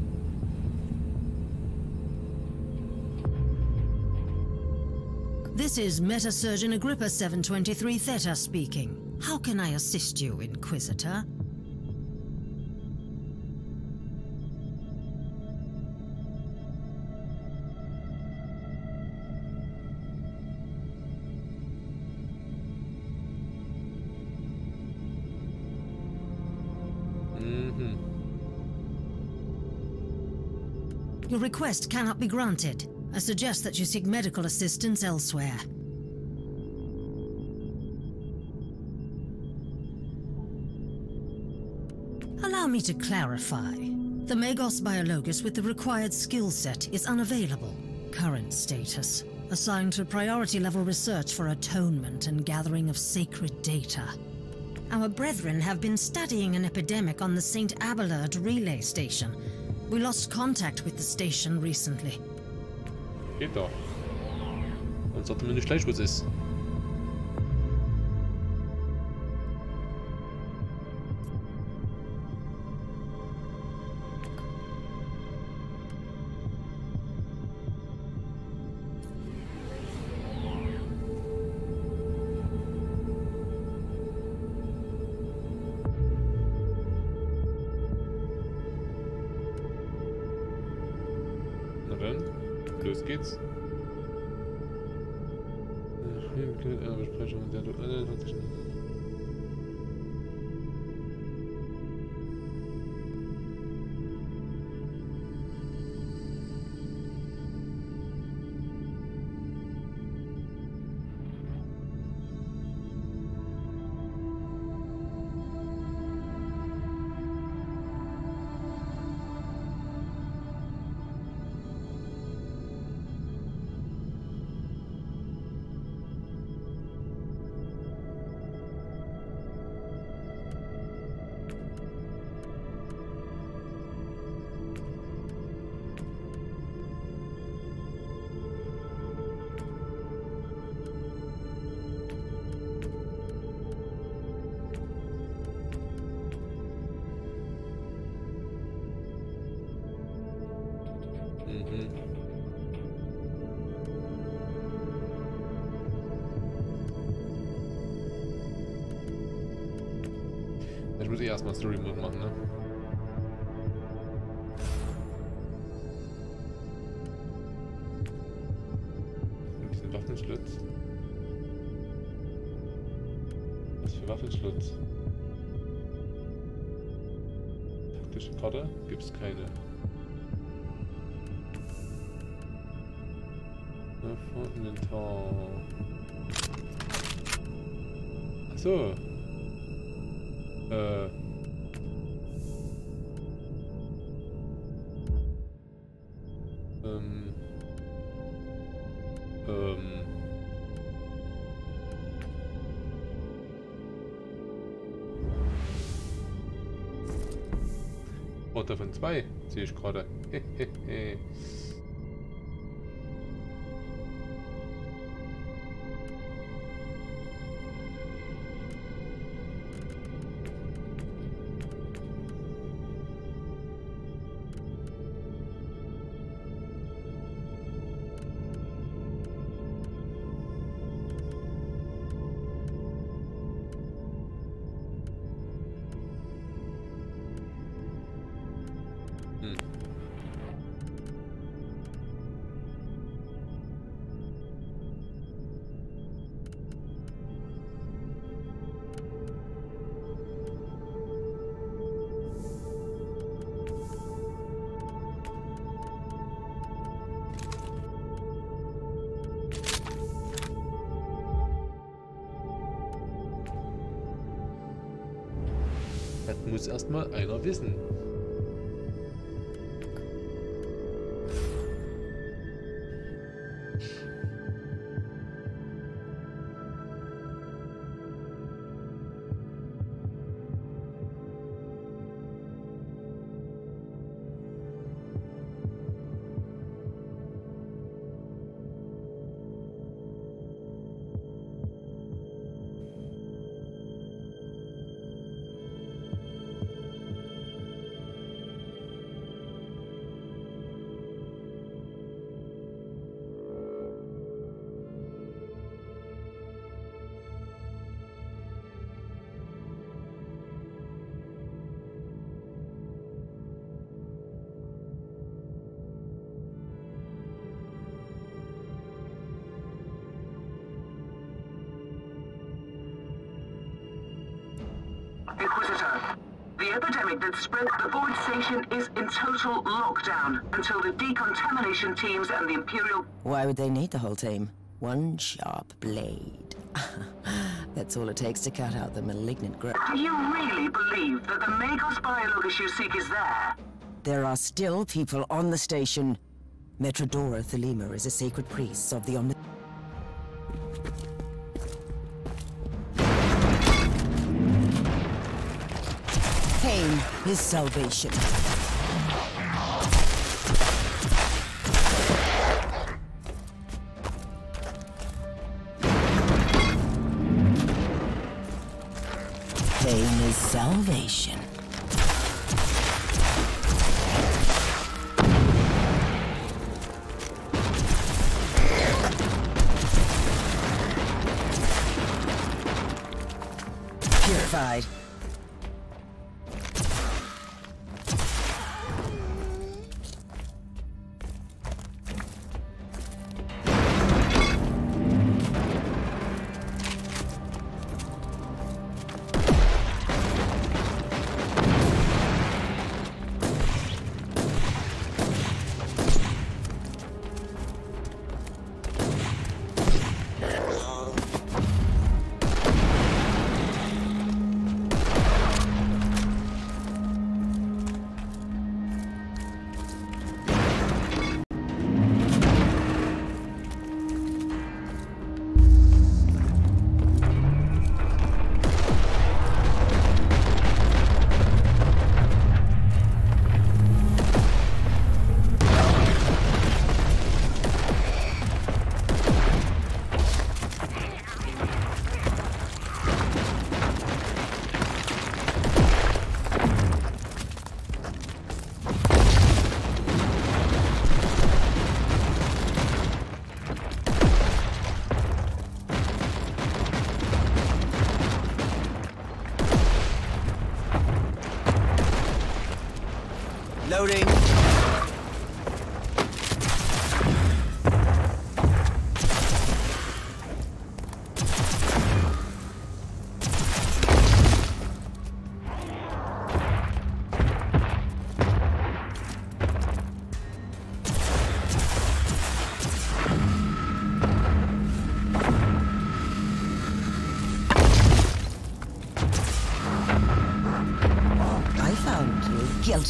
B: This is Meta Surgeon Agrippa 723 Theta speaking. How can I assist you, Inquisitor? Your request cannot be granted. I suggest that you seek medical assistance elsewhere. Allow me to clarify. The Magos Biologus with the required skill set is unavailable. Current status: assigned to priority level research for atonement and gathering of sacred data. Our brethren have been studying an epidemic on the St. Abelard relay station. We lost contact with the station recently.
A: Geht doch. Und sagt mir nicht gleich, was ist. Na dann, los geht's. Besprechung der Ich muss erstmal Story Mode machen, ne? Und diesen Waffenschlitz. Was für Waffenschlitz? Taktische Karte? Gibt's keine. Inventar. Achso. Und davon 2 sehe ich gerade. Das muss erstmal einer wissen.
C: Inquisitor, the epidemic that spread the Void Station is in total lockdown until the decontamination teams and the Imperial...
B: Why would they need the whole team? One sharp blade. That's all it takes to cut out the malignant growth.
C: Do you really believe that the Magos biologist you seek is there?
B: There are still people on the station. Metrodora Thelema is a sacred priest of the Omni... Pain is salvation. Pain is salvation. Purified.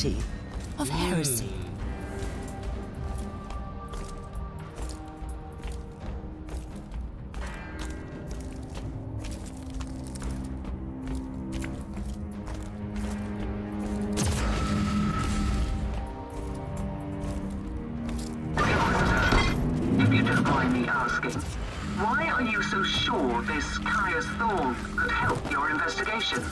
B: possibility of heresy.
C: If you don't mind me asking, why are you so sure this Caius Thorn could help your investigation?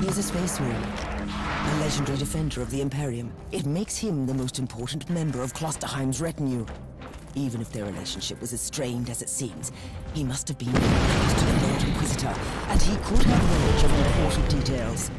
B: He is a space marine, a legendary defender of the Imperium. It makes him the most important member of Klosterheim's retinue. Even if their relationship was as strained as it seems, he must have been close to the Lord Inquisitor, and he could have knowledge of important details.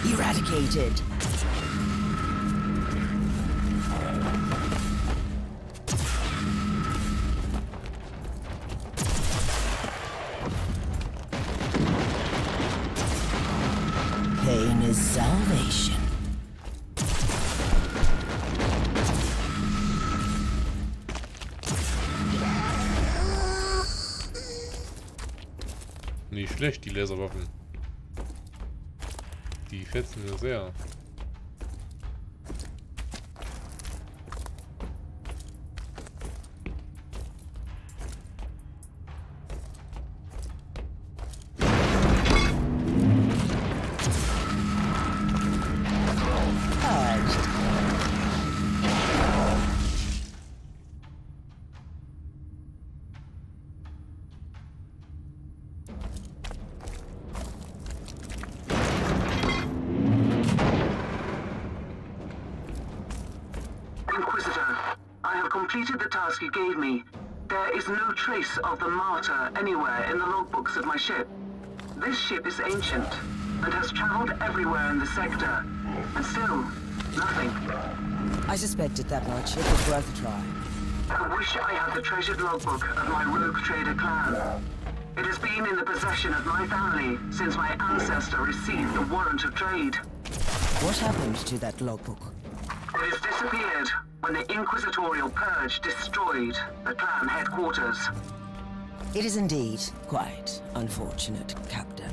B: Eradicated. Pain is salvation.
A: Nicht schlecht, die Laserwaffen. Die fetzen mir sehr.
C: Completed the task you gave me. There is no trace of the Martyr anywhere in the logbooks of my ship. This ship is ancient and has traveled everywhere in the sector, and still, nothing.
B: I suspected that much. It was worth a try.
C: I wish I had the treasured logbook of my rogue trader clan. It has been in the possession of my family since my ancestor received the warrant of trade.
B: What happened to that logbook?
C: It has disappeared when the Inquisitorial Purge destroyed the clan headquarters.
B: It is indeed quite unfortunate, Captain.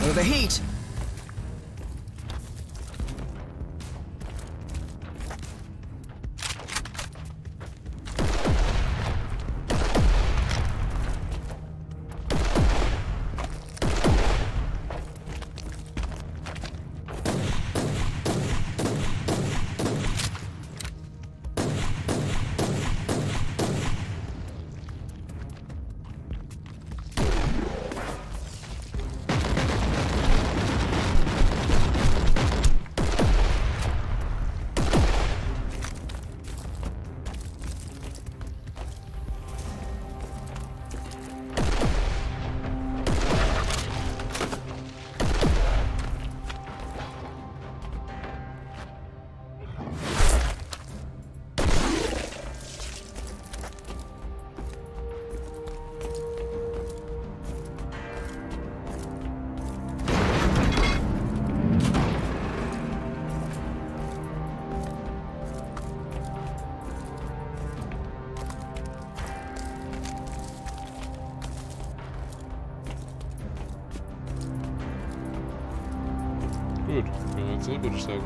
B: Overheat!
A: Gut, wir zurück, würde ich sagen.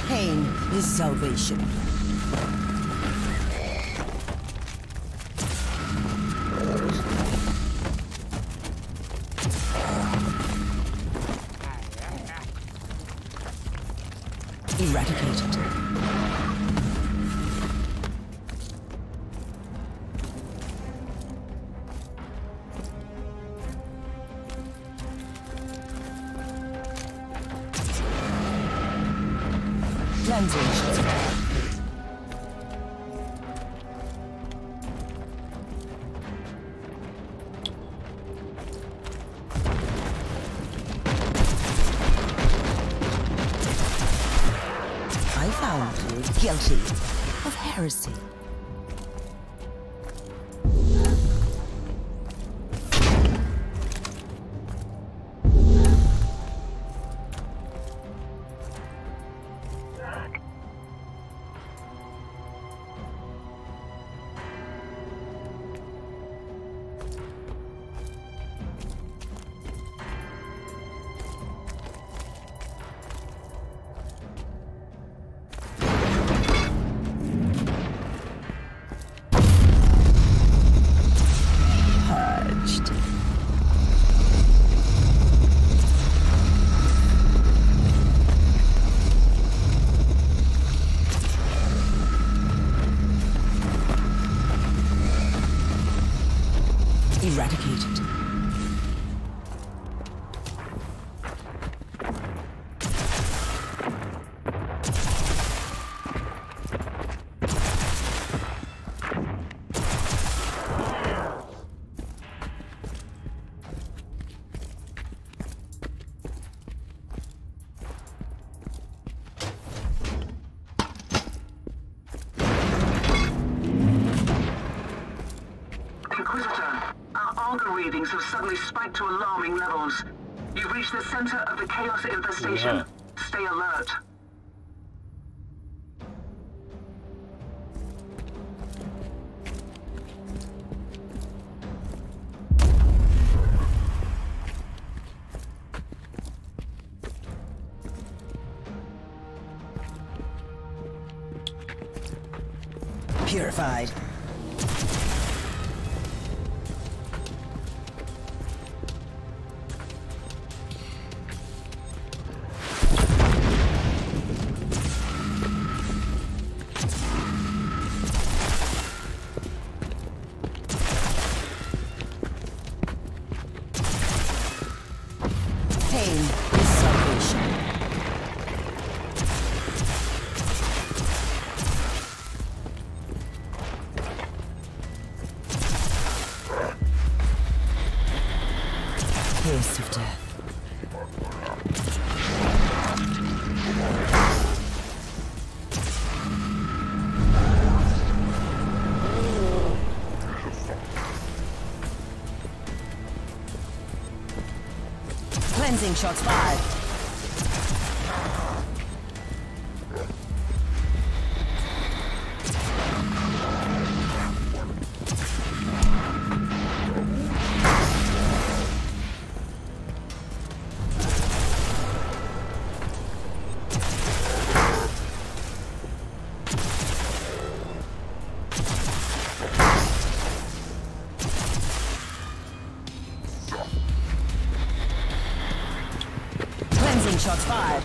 B: Pain is salvation. Eradicated. Cleansing. I found you guilty of heresy. Eradicated.
C: Readings have suddenly spiked to alarming levels. You've reached the center of the chaos infestation.
A: Yeah.
C: Stay alert.
B: Purified. Pain is salvation. Taste of death. Cleansing shots fired. Cleansing shots fired.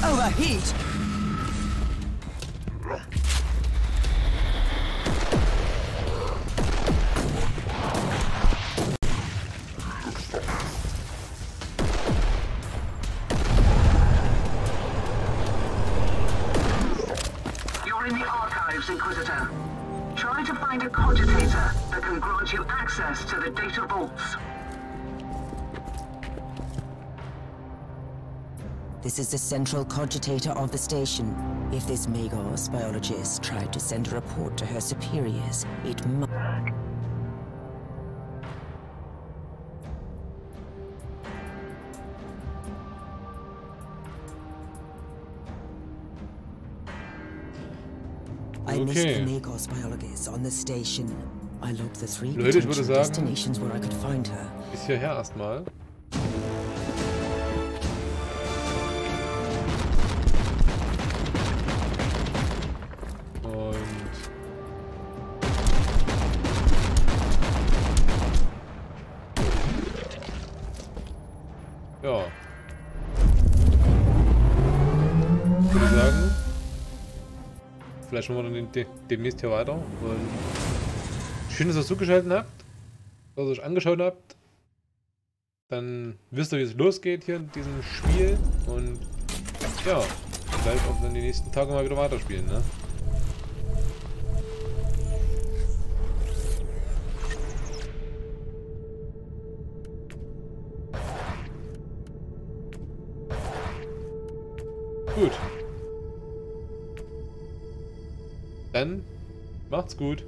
B: Overheat.
C: find a cogitator that can grant you access to the data vaults.
B: This is the central cogitator of the station. If this Magos biologist tried to send a report to her superiors, it might... I missed the Magos biologist on the station. I logged the 3
A: Leute, ich würde sagen,
B: destinations where I could find her.
A: Bis hierher erstmal. Ja. Ich würde sagen, vielleicht machen wir dann demnächst hier weiter. Und schön, dass ihr zugeschaltet habt, dass ihr euch angeschaut habt. Dann wisst ihr, wie es losgeht hier in diesem Spiel. Und ja, vielleicht auch dann die nächsten Tage mal wieder weiterspielen, ne? Gut. Dann macht's gut.